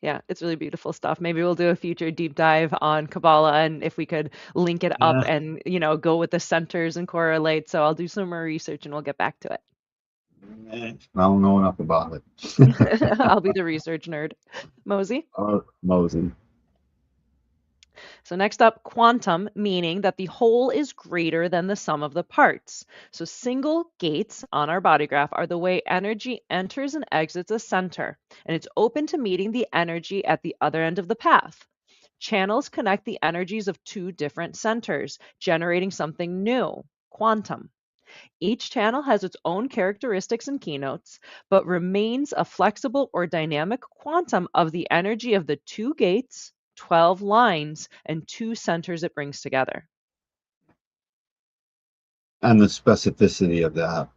Yeah, it's really beautiful stuff. Maybe we'll do a future deep dive on Kabbalah and if we could link it up Yeah. and, go with the centers and correlate. So I'll do some more research and we'll get back to I don't know enough about it. it. I'll be the research nerd. Mosey. Mosey. So next up, quantum, meaning that the whole is greater than the sum of the parts. So single gates on our body graph are the way energy enters and exits a center, and it's open to meeting the energy at the other end of the path. Channels connect the energies of two different centers, generating something new, quantum. Each channel has its own characteristics and keynotes, but remains a flexible or dynamic quantum of the energy of the two gates, 12 lines, and two centers it brings together. And the specificity of that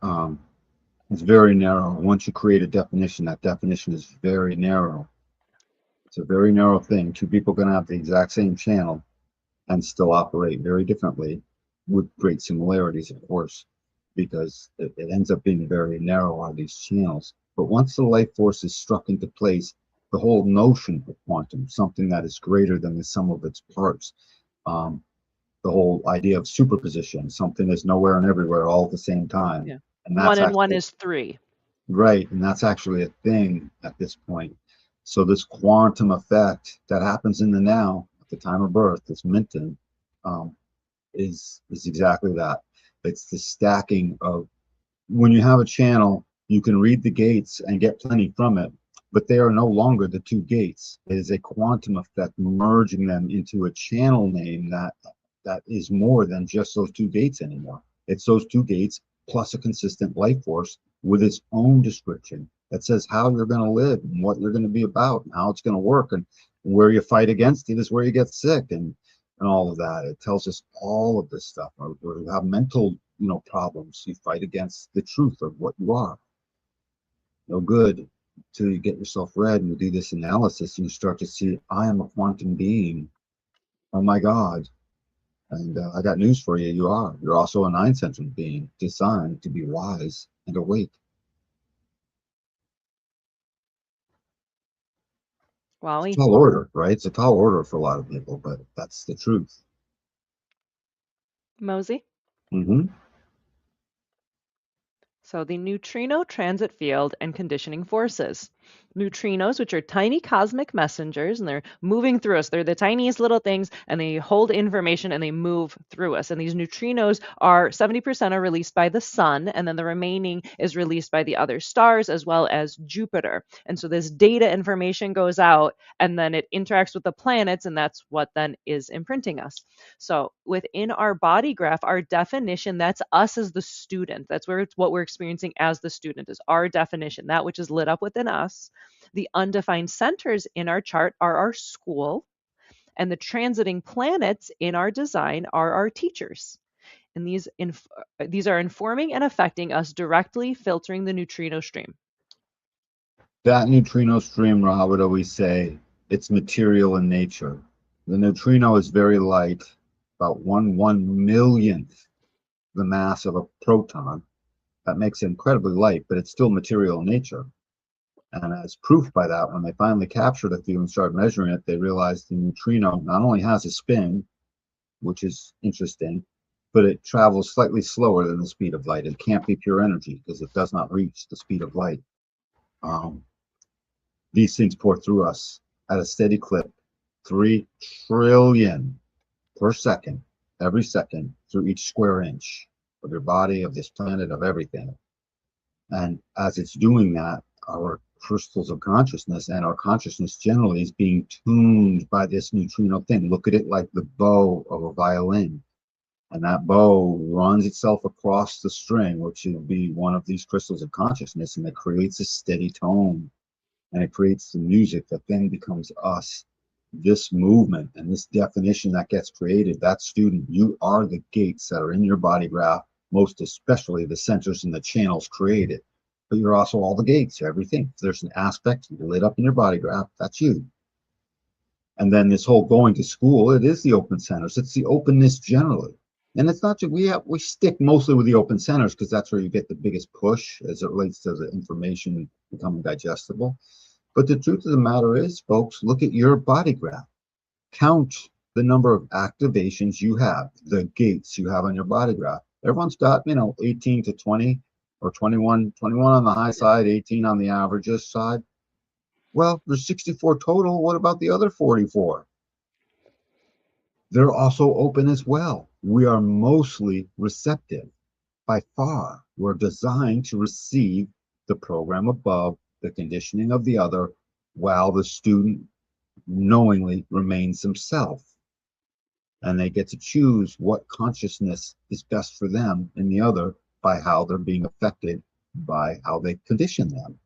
is very narrow. Once you create a definition, that definition is very narrow. It's a very narrow thing. Two people can have the exact same channel and still operate very differently with great similarities, of course, because it ends up being very narrow on these channels. But once the life force is struck into place, the whole notion of quantum, something that is greater than the sum of its parts, um, the whole idea of superposition, something is nowhere and everywhere all at the same time. Yeah. And One that's and one actually is three. right. And that's actually a thing at this point. So this quantum effect that happens in the now at the time of birth, this minton, um, is exactly that. It's the stacking of when you have a channel, you can read the gates and get plenty from it, but they are no longer the two gates. It is a quantum effect merging them into a channel name that is more than just those two gates anymore. It's those two gates plus a consistent life force with its own description that says how you're going to live and what you're going to be about and how it's going to work and where you fight against it is where you get sick and all of that. It tells us all of this stuff. Or you have mental, problems. You fight against the truth of what you are. No good until you get yourself read and you do this analysis and you start to see, I am a quantum being. Oh my God. And I got news for you. You are. You're also a nine centered being designed to be wise and awake. It's a Wowie. tall order, right? It's a tall order for a lot of people, but that's the truth. Mosey. Hmm. So, the neutrino transit field and conditioning forces. Neutrinos, which are tiny cosmic messengers, and they're moving through us. They're the tiniest little things, and they hold information and they move through us. And these neutrinos are 70% are released by the sun, and then the remaining is released by the other stars as well as Jupiter. And so this data information goes out, and then it interacts with the planets, and that's what then is imprinting us. So within our body graph, our definition, that's us as the student. That's where it's what we're experiencing as the student is our definition, that which is lit up within us. The undefined centers in our chart are our school, and the transiting planets in our design are our teachers. And these are informing and affecting us directly, filtering the neutrino stream. That neutrino stream, I would always say, it's material in nature. The neutrino is very light. about one millionth the mass of a proton. That makes it incredibly light, but it's still material in nature. And as proof by that, when they finally captured a few and started measuring it, they realized the neutrino not only has a spin, which is interesting, but it travels slightly slower than the speed of light. It can't be pure energy because it does not reach the speed of light. Um, these things pour through us at a steady clip, 3 trillion per second, every second, through each square inch of your body, of this planet, of everything. And as it's doing that, our crystals of consciousness and our consciousness generally is being tuned by this neutrino thing. Look at it like the bow of a violin. And that bow runs itself across the string, which will be one of these crystals of consciousness, and it creates a steady tone. And it creates the music that then becomes us. This movement and this definition that gets created, that student, you are the gates that are in your body graph, most especially the centers and the channels created. But you're also all the gates, everything. If there's an aspect lit up in your body graph, that's you. And then this whole going to school, it is the open centers. It's the openness generally. And it's not just, we stick mostly with the open centers because that's where you get the biggest push as it relates to the information becoming digestible. But the truth of the matter is, folks, look at your body graph. Count the number of activations you have, the gates you have on your body graph. Everyone's got, 18 to 20 or 21 on the high side, 18 on the averages side. Well, there's 64 total. What about the other 44? They're also open as well. We are mostly receptive. By far, we're designed to receive the program above, the conditioning of the other, while the student knowingly remains himself. And they get to choose what consciousness is best for them in the other by how they're being affected by how they condition them.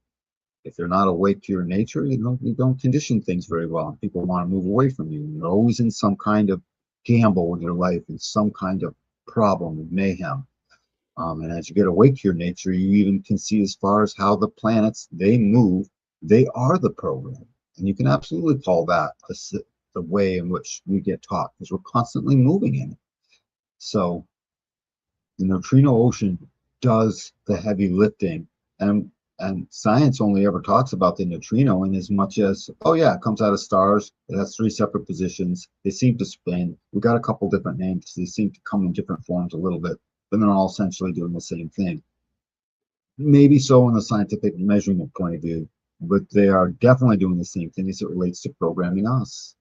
If they're not awake to your nature, you don't condition things very well. People want to move away from you. You're always in some kind of gamble with your life and some kind of problem and mayhem. And as you get awake to your nature, you even can see as far as how the planets, they move, they are the program. And you can absolutely call that the way in which we get taught because we're constantly moving in it. So the neutrino ocean does the heavy lifting, and science only ever talks about the neutrino in as much as, oh yeah, it comes out of stars, it has 3 separate positions, they seem to spin, we got a couple different names, they seem to come in different forms a little bit, but they're all essentially doing the same thing. Maybe so in a scientific measurement point of view, but they are definitely doing the same thing as it relates to programming us.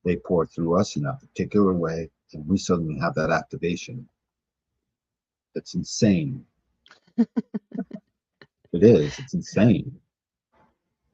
They pour through us in a particular way, and we suddenly have that activation. It's insane. It is. It's insane.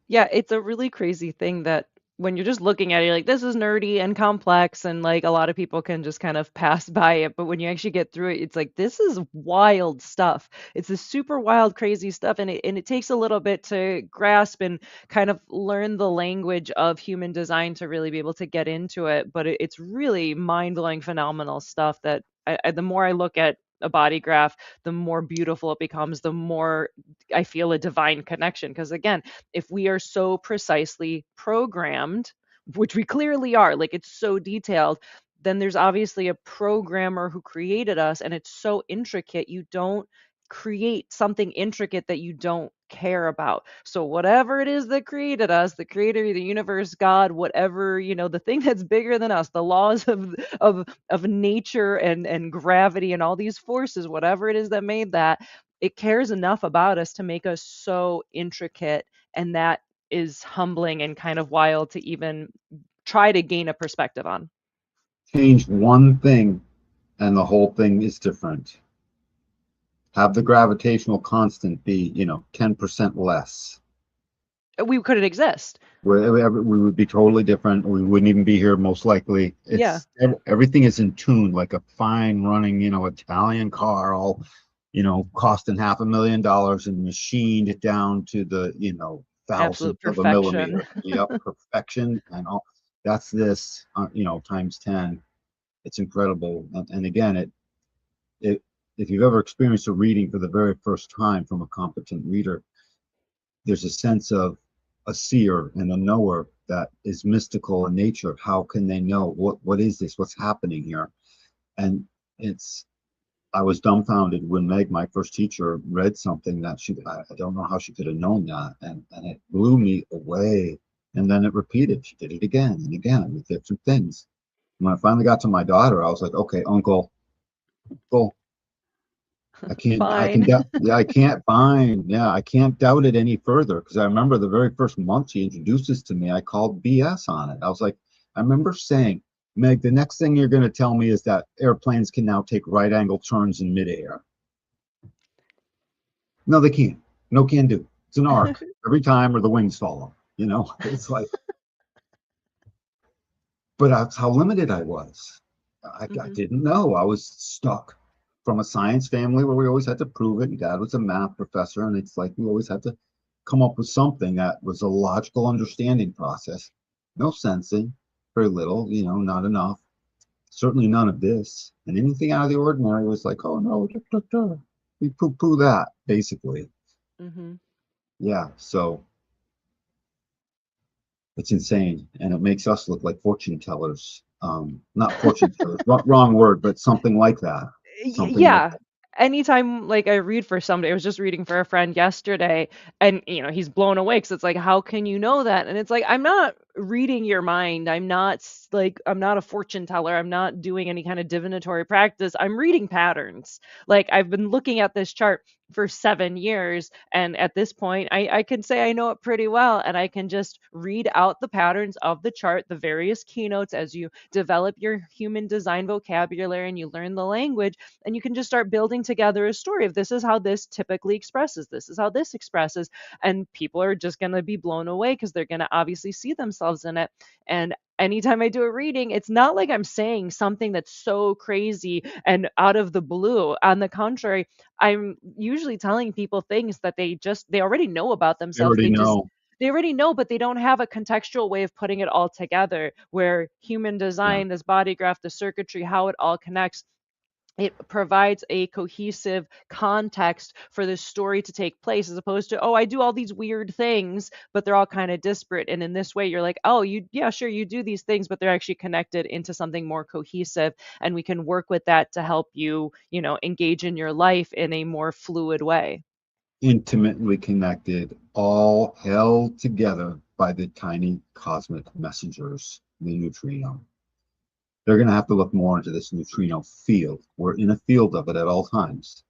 Yeah, it's a really crazy thing that when you're just looking at it, you're like, this is nerdy and complex, and like a lot of people can just kind of pass by it. But when you actually get through it, it's like, this is wild stuff. It's this super wild, crazy stuff. And it takes a little bit to grasp and kind of learn the language of human design to really be able to get into it. But it's really mind blowing, phenomenal stuff that the more I look at a body graph, the more beautiful it becomes, the more I feel a divine connection. Because again, if we are so precisely programmed, which we clearly are, like it's so detailed, then there's obviously a programmer who created us, and it's so intricate. You don't create something intricate that you don't care about. So whatever it is that created us, the creator, the universe, God, whatever, the thing that's bigger than us, the laws of nature and gravity and all these forces, whatever it is that made that, it cares enough about us to make us so intricate, and that is humbling and kind of wild to even try to gain a perspective on. Change one thing, and the whole thing is different. Have the gravitational constant be, 10% less. We couldn't exist. We would be totally different. We wouldn't even be here, most likely. Yeah, Everything is in tune, like a fine running, Italian car, all, costing $500,000 and machined down to the, thousandth absolute of a perfection. millimeter. Yep, perfection and all. That's this, times 10. It's incredible. And again, it if you've ever experienced a reading for the very first time from a competent reader, there's a sense of a seer and a knower that is mystical in nature. How can they know what is this? What's happening here? And it's I was dumbfounded when Meg, my first teacher, read something that I don't know how she could have known that. And it blew me away. And then it repeated. She did it again and again with different things. When I finally got to my daughter, I was like, okay, uncle, Fine. I can't find, yeah, I can't doubt it any further. Because I remember the very first month she introduced this to me, I called BS on it. I was like, I remember saying, Meg, the next thing you're going to tell me is that airplanes can now take right angle turns in midair. No, they can't. No can do. It's an arc every time, or the wings fall off. It's like, but that's how limited I was. I Hmm. didn't know. I was stuck from a science family where we always had to prove it. And dad was a math professor, and it's like we always had to come up with something that was a logical understanding process. No sensing, very little, not enough. Certainly none of this. And anything out of the ordinary was like, oh no, we poo-poo that, basically. Hmm. Yeah. So it's insane, and it makes us look like fortune tellers. Not fortune tellers, wrong word, but something like that. Something like Yeah. Anytime like I read for somebody, I was just reading for a friend yesterday, and he's blown away because it's like, how can you know that? And it's like, I'm not reading your mind. I'm not a fortune teller. I'm not doing any kind of divinatory practice. I'm reading patterns. Like I've been looking at this chart for 7 years, and at this point, I can say I know it pretty well, and I can just read out the patterns of the chart, the various keynotes as you develop your human design vocabulary and you learn the language, and you can just start building together a story of this is how this typically expresses, this is how this expresses, and people are just going to be blown away because they're going to obviously see themselves in it. And anytime I do a reading, it's not like I'm saying something that's so crazy and out of the blue. On the contrary, I'm usually telling people things that they already know about you themselves. already know. They already know, but they don't have a contextual way of putting it all together, where human Yeah, design, this body graph, the circuitry, how it all connects, it provides a cohesive context for the story to take place, as opposed to, oh, I do all these weird things but they're all kind of disparate. And in this way you're like, oh, you, yeah, sure, you do these things but they're actually connected into something more cohesive, and we can work with that to help you, engage in your life in a more fluid way. intimately connected, all held together by the tiny cosmic messengers, the neutrino. They're going to have to look more into this neutrino field. We're in a field of it at all times.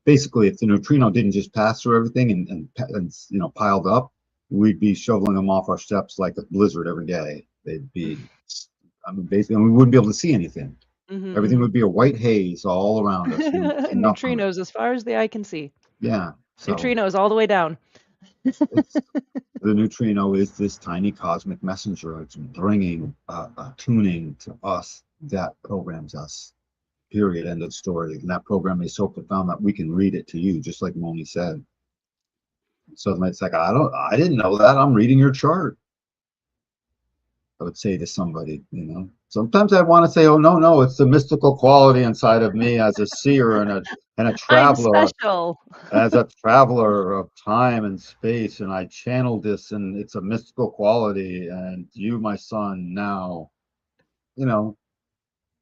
Basically, if the neutrino didn't just pass through everything and piled up, we'd be shoveling them off our steps like a blizzard every day. They'd be, I mean, basically, and we wouldn't be able to see anything. Everything Hmm. would be a white haze all around us. We would see nothing. Neutrinos as far as the eye can see. Yeah. So Neutrinos all the way down. it's the neutrino is this tiny cosmic messenger. It's bringing a tuning to us that programs us. Period. End of story. And that program is so profound that we can read it to you, just like Moni said. So it's like, I didn't know that. I'm reading your chart. I would say to somebody. Sometimes I want to say, oh no, no, it's the mystical quality inside of me as a seer and a I'm traveler, special. as a traveler of time and space, and I channeled this, and it's a mystical quality, and you, my son, now, you know,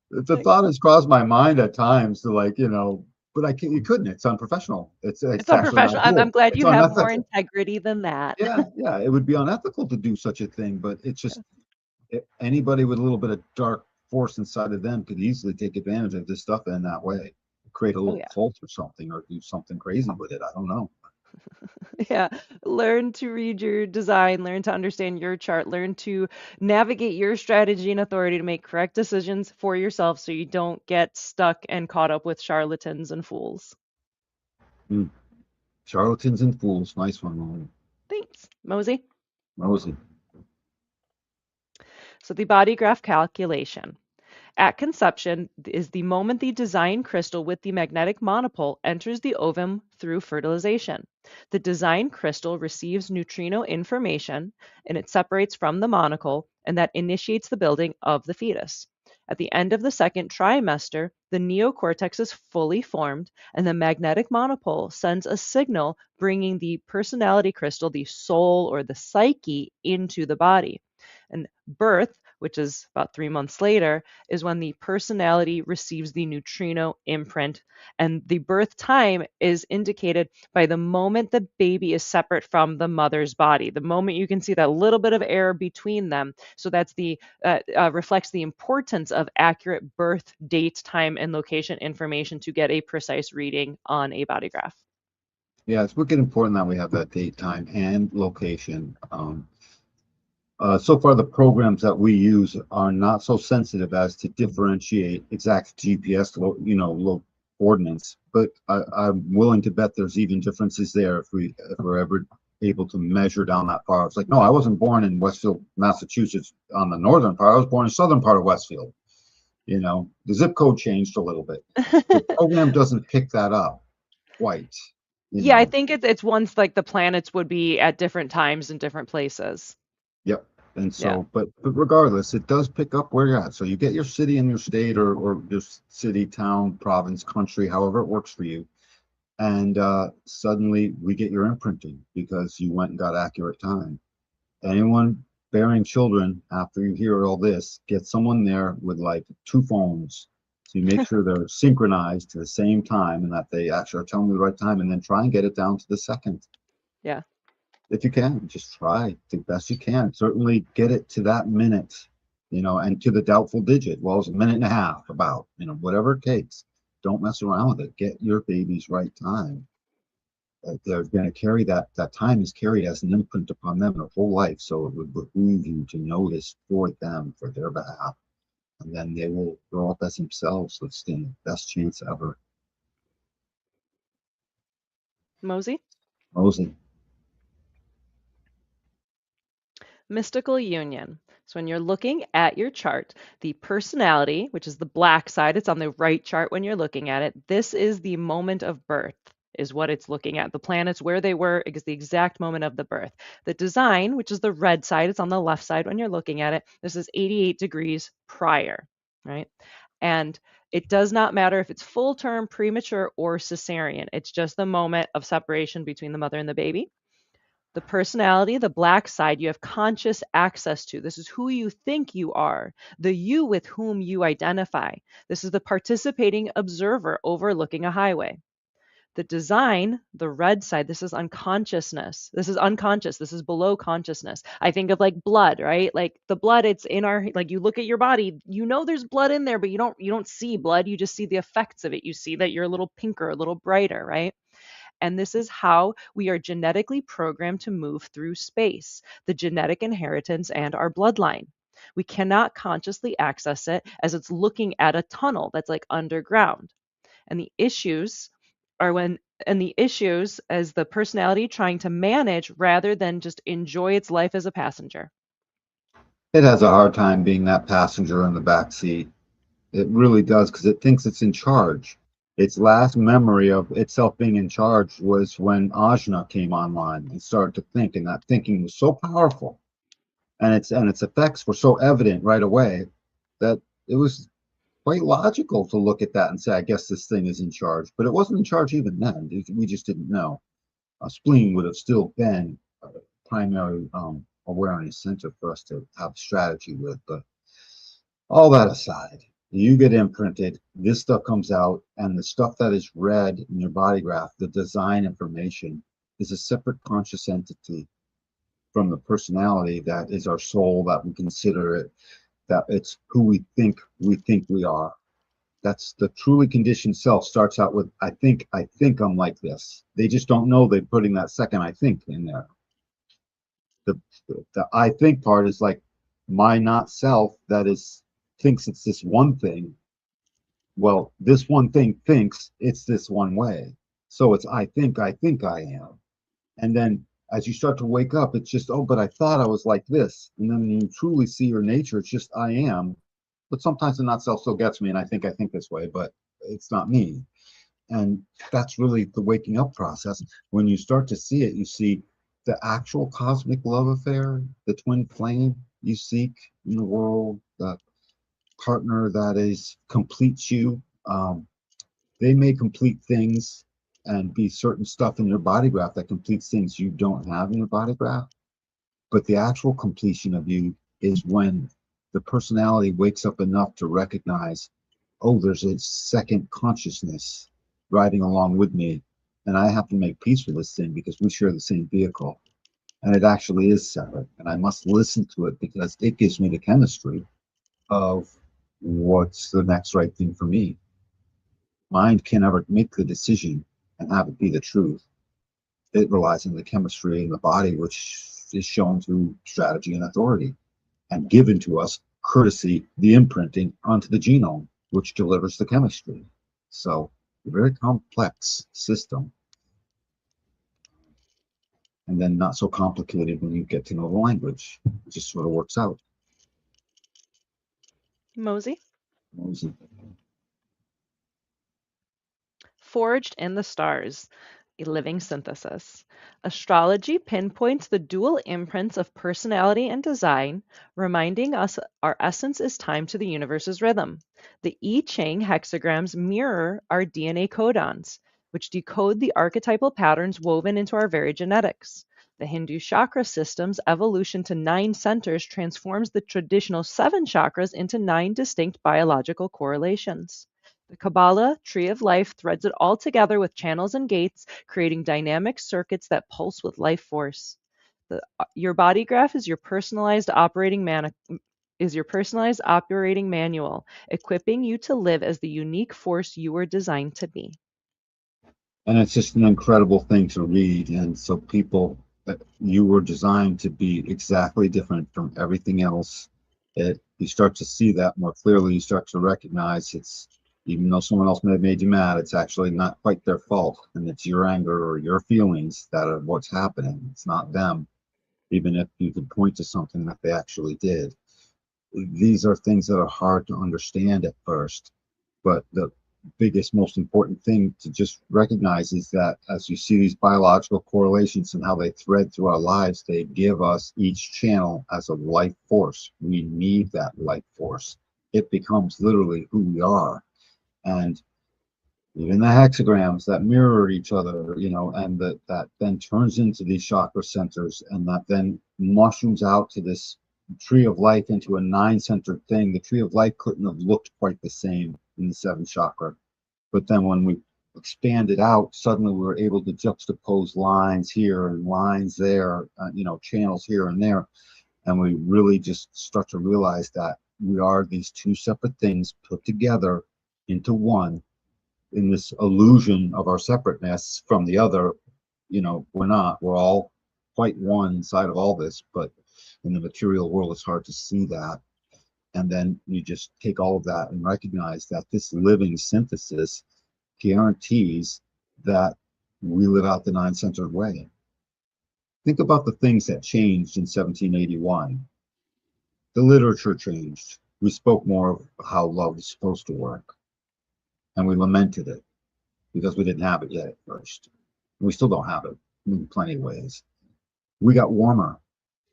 the Like, thought has crossed my mind at times to but I can't, you couldn't. It's unprofessional. it's It's actually not unprofessional. I'm cool. glad It's you have more unethical. integrity than that. Yeah, yeah, it would be unethical to do such a thing, but it's just anybody with a little bit of dark force inside of them could easily take advantage of this stuff in that way, create a Oh little yeah. cult or something, or do something crazy with it. I don't know. Yeah. Learn to read your design, learn to understand your chart, learn to navigate your strategy and authority to make correct decisions for yourself so you don't get stuck and caught up with charlatans and fools. Hmm. Charlatans and fools. Nice one, Moni. Thanks, Mosey. Rosie. So the body graph calculation. At conception is the moment the design crystal with the magnetic monopole enters the ovum through fertilization. The design crystal receives neutrino information and it separates from the monocle, and that initiates the building of the fetus. At the end of the second trimester, the neocortex is fully formed and the magnetic monopole sends a signal bringing the personality crystal, the soul or the psyche, into the body. And birth which is about 3 months later, is when the personality receives the neutrino imprint. And the birth time is indicated by the moment the baby is separate from the mother's body, the moment you can see that little bit of air between them. So that's the reflects the importance of accurate birth date, time, and location information to get a precise reading on a body graph. Yeah, it's wicked important that we have that date, time, and location. So far, the programs that we use are not so sensitive as to differentiate exact GPS, coordinates. But I'm willing to bet there's even differences there if we're ever able to measure down that far. It's like, no, I wasn't born in Westfield, Massachusetts, on the northern part. I was born in southern part of Westfield. The zip code changed a little bit. The program doesn't pick that up quite. Yeah, I think it's once like the planets would be at different times in different places. Yep. And Yeah. so, but regardless, it does pick up where you're at. So you get your city and your state, or your city, town, province, country, however it works for you. And suddenly we get your imprinting because you went and got accurate time. Anyone bearing children after you hear all this, get someone there with like 2 phones. So you make sure they're synchronized to the same time and that they actually are telling you the right time, and then try and get it down to the second. Yeah. If you can, just try the best you can. Certainly get it to that minute, and to the doubtful digit. Well, it's a minute and a half, about, whatever it takes. Don't mess around with it. Get your baby's right time. They're going to carry that time is carried as an imprint upon them their whole life. So it would behoove you to notice for them, for their behalf. And then they will grow up as themselves, so stand the best chance ever. Mosey? Mosey. Mystical union. So when you're looking at your chart, the personality, which is the black side, it's on the right chart when you're looking at it. This is the moment of birth, is what it's looking at. The planets, where they were, is the exact moment of the birth. The design, which is the red side, it's on the left side when you're looking at it. This is 88 degrees prior, right? And it does not matter if it's full term, premature, or cesarean. It's just the moment of separation between the mother and the baby. The personality, the black side, you have conscious access to. This is who you think you are, the you with whom you identify. This is the participating observer overlooking a highway. The design, the red side, this is unconsciousness. This is unconscious. This is below consciousness. I think of like blood, right? Like the blood, it's in our, like you look at your body, there's blood in there, but you don't see blood. You just see the effects of it. You see that you're a little pinker, a little brighter, right? And this is how we are genetically programmed to move through space, the genetic inheritance and our bloodline. We cannot consciously access it as it's looking at a tunnel that's like underground. And the issues are the issues as the personality trying to manage rather than just enjoy its life as a passenger. It has a hard time being that passenger in the back seat. It really does, because it thinks it's in charge. Its last memory of itself being in charge was when Ajna came online and started to think, and that thinking was so powerful, and its effects were so evident right away, that it was quite logical to look at that and say, I guess this thing is in charge. But it wasn't in charge even then. We just didn't know. A spleen would have still been a primary awareness center for us to have strategy with. But all that aside, you get imprinted, this stuff comes out, and the stuff that is read in your body graph, the design information, is a separate conscious entity from the personality that is our soul, that we consider it, that it's who we think we are. That's the truly conditioned self. Starts out with, I think I'm like this. They just don't know they're putting that second I think in there. The I think part is like my not self that is thinks it's this one thing. Well, this one thing thinks it's this one way. So it's I think I am. And then as you start to wake up, it's just, oh, but I thought I was like this. And then when you truly see your nature, it's just I am. But sometimes the not self still gets me, and I think this way, but it's not me. And that's really the waking up process. When you start to see it, you see the actual cosmic love affair, the twin flame you seek in the world, the partner that is completes you. They may complete things and be certain stuff in your body graph that completes things you don't have in your body graph. But the actual completion of you is when the personality wakes up enough to recognize, oh, there's a second consciousness riding along with me, and I have to make peace with this thing because we share the same vehicle. And it actually is separate, and I must listen to it because it gives me the chemistry of what's the next right thing for me. Mind can never make the decision and have it be the truth. It relies on the chemistry in the body, which is shown through strategy and authority, and given to us courtesy, the imprinting onto the genome, which delivers the chemistry. So, a very complex system, and then not so complicated when you get to know the language. It just sort of works out. Mosey? Forged in the Stars, a living synthesis. Astrology pinpoints the dual imprints of personality and design, reminding us our essence is timed to the universe's rhythm. The I Ching hexagrams mirror our DNA codons, which decode the archetypal patterns woven into our very genetics. The Hindu chakra system's evolution to 9 centers transforms the traditional 7 chakras into 9 distinct biological correlations. The Kabbalah tree of life threads it all together with channels and gates, creating dynamic circuits that pulse with life force. Your body graph is your personalized operating manual, equipping you to live as the unique force you were designed to be. And it's just an incredible thing to read. And so people, you were designed to be exactly different from everything else. You start to see that more clearly. You start to recognize it's, even though someone else may have made you mad, it's actually not quite their fault. And it's your anger or your feelings that are what's happening. It's not them, even if you could point to something that they actually did. These are things that are hard to understand at first, but the biggest, most important thing to just recognize is that as you see these biological correlations and how they thread through our lives, they give us each channel as a life force. We need that life force. It becomes literally who we are. And even the hexagrams that mirror each other, and that then turns into these chakra centers, and that then mushrooms out to this tree of life into a 9-centered thing. The tree of life couldn't have looked quite the same in the 7th chakra. But then when we expanded out, suddenly we were able to juxtapose lines here and lines there, channels here and there. And we really just start to realize that we are these 2 separate things put together into one in this illusion of our separateness from the other. We're not. We're all quite one inside of all this, but in the material world, it's hard to see that. And then you just take all of that and recognize that this living synthesis guarantees that we live out the 9-centered way. Think about the things that changed in 1781. The literature changed. We spoke more of how love is supposed to work, and we lamented it because we didn't have it yet at first. We still don't have it in plenty of ways. We got warmer.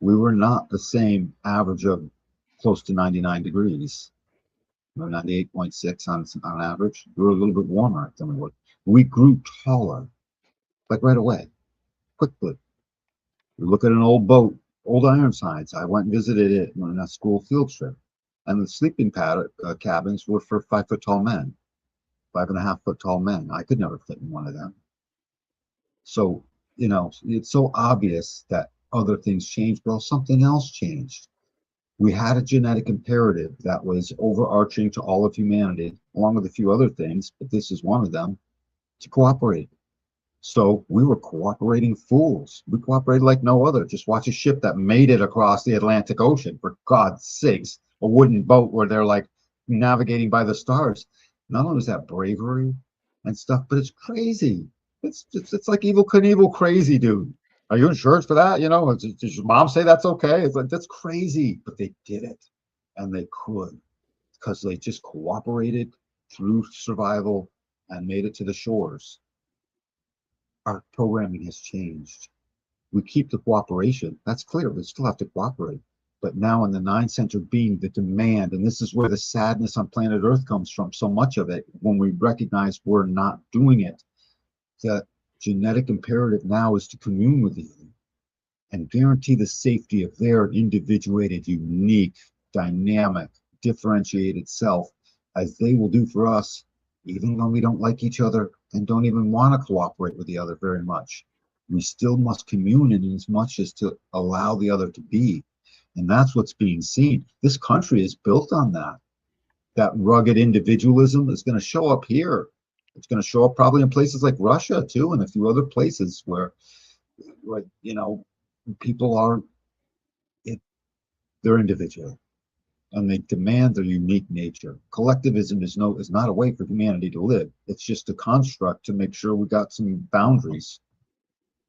We were not the same average of close to 99 degrees. 98.6 on average. We were a little bit warmer than we were. We grew taller, like right away, quickly. We look at an old boat, old Ironsides. I went and visited it on a school field trip. And the sleeping cabins were for 5-foot tall men, 5.5-foot tall men. I could never fit in one of them. So, it's so obvious that other things changed. Well, something else changed. We had a genetic imperative that was overarching to all of humanity, along with a few other things, but this is one of them, to cooperate. So we were cooperating fools. We cooperated like no other. Just watch a ship that made it across the Atlantic Ocean, for God's sakes, a wooden boat where they're like navigating by the stars. Not only is that bravery and stuff, but it's crazy. It's like Evel Knievel crazy, dude. Are you insurance for that? Does your mom say that's okay? It's like, that's crazy. But they did it. And they could, because they just cooperated through survival and made it to the shores. Our programming has changed. We keep the cooperation. That's clear. We still have to cooperate. But now in the 9-center being, the demand, and this is where the sadness on planet Earth comes from, so much of it, when we recognize we're not doing it. The genetic imperative now is to commune with you and guarantee the safety of their individuated, unique dynamic, differentiated self, as they will do for us, even when we don't like each other and don't even want to cooperate with the other very much. We still must commune in as much as to allow the other to be. And that's what's being seen. This country is built on that. That rugged individualism is going to show up here. It's going to show up probably in places like Russia too, and a few other places where people are it, they're individual and they demand their unique nature. Collectivism is not a way for humanity to live. It's just a construct to make sure we got some boundaries.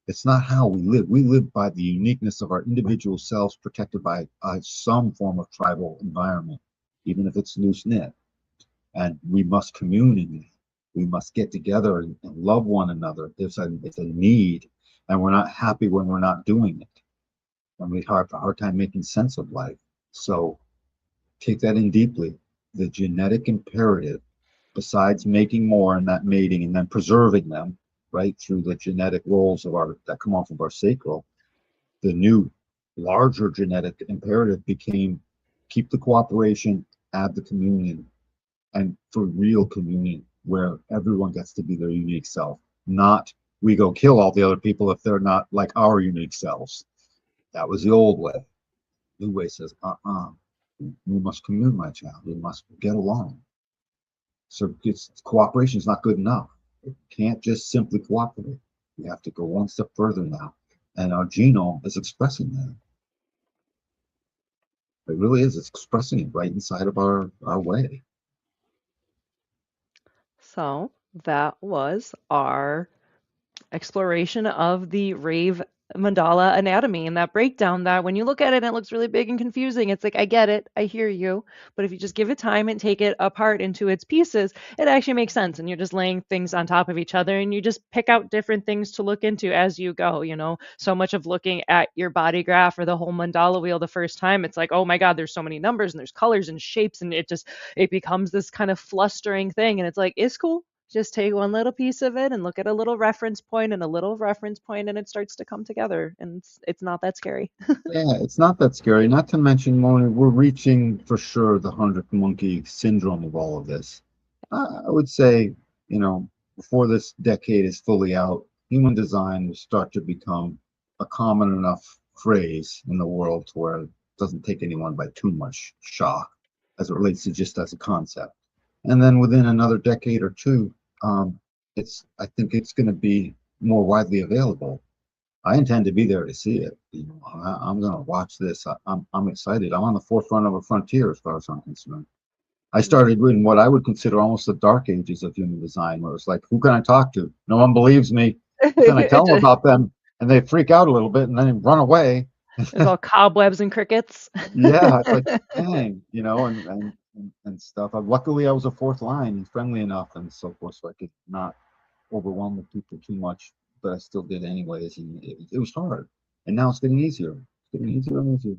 It's not how we live. We live by the uniqueness of our individual selves, protected by some form of tribal environment, even if it's loose knit. And we must commune in it. We must get together and love one another. It's a need, and we're not happy when we're not doing it. And we have a hard time making sense of life. So take that in deeply. The genetic imperative, besides making more and that mating and then preserving them, right, through the genetic roles of our that come off of our sacral, the new larger genetic imperative became keep the cooperation, add the communion, and for real communion where everyone gets to be their unique self, not we go kill all the other people if they're not like our unique selves. That was the old way. New way says, we must commune, my child. We must get along. So cooperation is not good enough. It can't just simply cooperate. We have to go one step further now. And our genome is expressing that. It really is. It's expressing it right inside of our way. So that was our exploration of the Rave Mandala anatomy and that breakdown that when you look at it, it looks really big and confusing. It's like, I get it, I hear you. But if you just give it time and take it apart into its pieces, it actually makes sense. And you're just laying things on top of each other and you just pick out different things to look into as you go. So much of looking at your body graph or the whole mandala wheel the first time, it's like, oh my God, there's so many numbers and there's colors and shapes. And it becomes this kind of flustering thing. And it's like, it's cool. Just take one little piece of it and look at a little reference point and a little reference point, and it starts to come together. And it's not that scary. Yeah, it's not that scary. Not to mention, Moni, we're reaching for sure the 100th monkey syndrome of all of this. I would say, before this decade is fully out, human design will start to become a common enough phrase in the world to where it doesn't take anyone by too much shock as it relates to just as a concept. And then within another decade or two, um, I think it's going to be more widely available. I intend to be there to see it. I'm going to watch this. I'm excited. I'm on the forefront of a frontier as far as I'm concerned. I started in what I would consider almost the dark ages of human design, where it's like, who can I talk to? No one believes me. But then I tell them about them, and they freak out a little bit, and then run away. There's all cobwebs and crickets. Yeah, it's like, dang, and stuff. Luckily, I was a fourth line and friendly enough, and so forth, so I could not overwhelm the people too much. But I still did anyways, and it was hard. And now it's getting easier. It's getting easier and easier.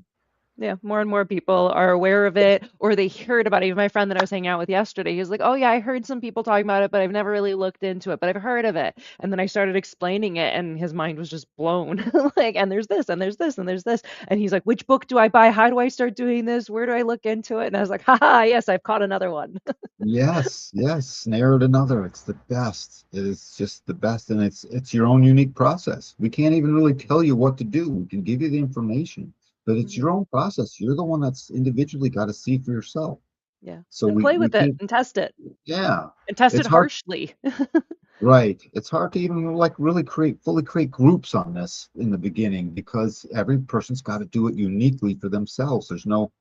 Yeah, more and more people are aware of it, or they heard about it. Even my friend that I was hanging out with yesterday, he was like, "Oh yeah, I heard some people talking about it, but I've never really looked into it, but I've heard of it." And then I started explaining it, and his mind was just blown. Like, and there's this, and there's this, and there's this, and he's like, "Which book do I buy? How do I start doing this? Where do I look into it?" And I was like, "Haha, yes, I've caught another one." Yes, yes, snared another. It's the best. It is just the best, and it's your own unique process. We can't even really tell you what to do. We can give you the information, but it's Mhm. your own process. You're the one that's individually got to see for yourself. Yeah, So and we play we with it can't. and test it, Yeah, and test it it's hard. harshly. Right. It's hard to even like really fully create groups on this in the beginning because every person's got to do it uniquely for themselves. There's no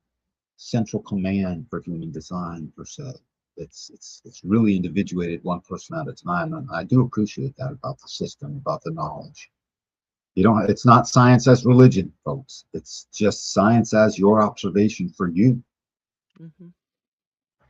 central command for human design per se. It's really individuated one person at a time, and I do appreciate that about the system, about the knowledge. You don't. It's not science as religion, folks. It's just science as your observation for you. Hmm.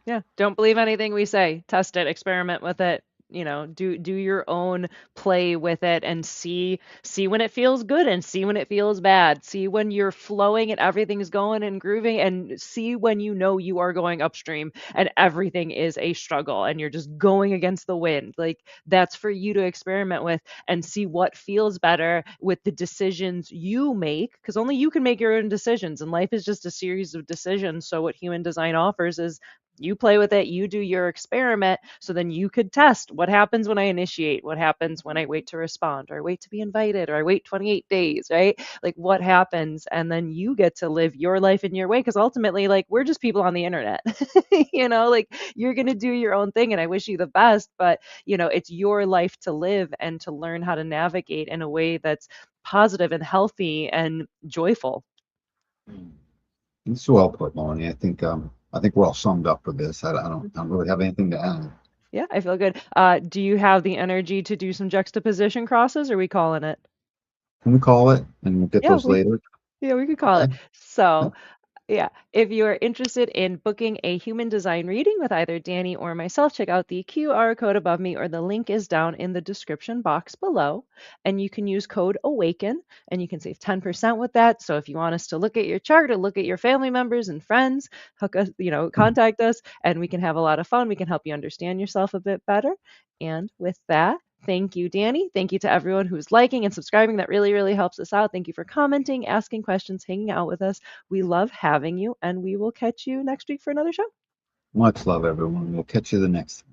Yeah, don't believe anything we say. Test it, experiment with it. do your own play with it and see when it feels good and see when it feels bad. See when you're flowing and everything's going and grooving, and see when you know you are going upstream and everything is a struggle and you're just going against the wind. Like, that's for you to experiment with and see what feels better with the decisions you make, because only you can make your own decisions, and life is just a series of decisions. So what human design offers is you play with it, you do your experiment, so then you could test what happens when I initiate, what happens when I wait to respond, or I wait to be invited, or I wait 28 days, right? Like, what happens? And then you get to live your life in your way, because ultimately, like, we're just people on the internet. Like, you're going to do your own thing, and I wish you the best, but it's your life to live and to learn how to navigate in a way that's positive and healthy and joyful. It's well put, Moni. I think we're all summed up for this. I don't really have anything to add. Yeah, I feel good. Do you have the energy to do some juxtaposition crosses? Or are we calling it? Can we call it and we'll get Yeah, those we later? yeah, we could call it. Okay. So, Yep. yeah, if you are interested in booking a human design reading with either Danny or myself, check out the QR code above me, or the link is down in the description box below. And you can use code AWAKEN and you can save 10% with that. So if you want us to look at your chart or look at your family members and friends, hook us, contact us, and we can have a lot of fun. We can help you understand yourself a bit better. And with that, thank you, Danny. Thank you to everyone who's liking and subscribing. That really, really helps us out. Thank you for commenting, asking questions, hanging out with us. We love having you, and we will catch you next week for another show. Much love, everyone. We'll catch you the next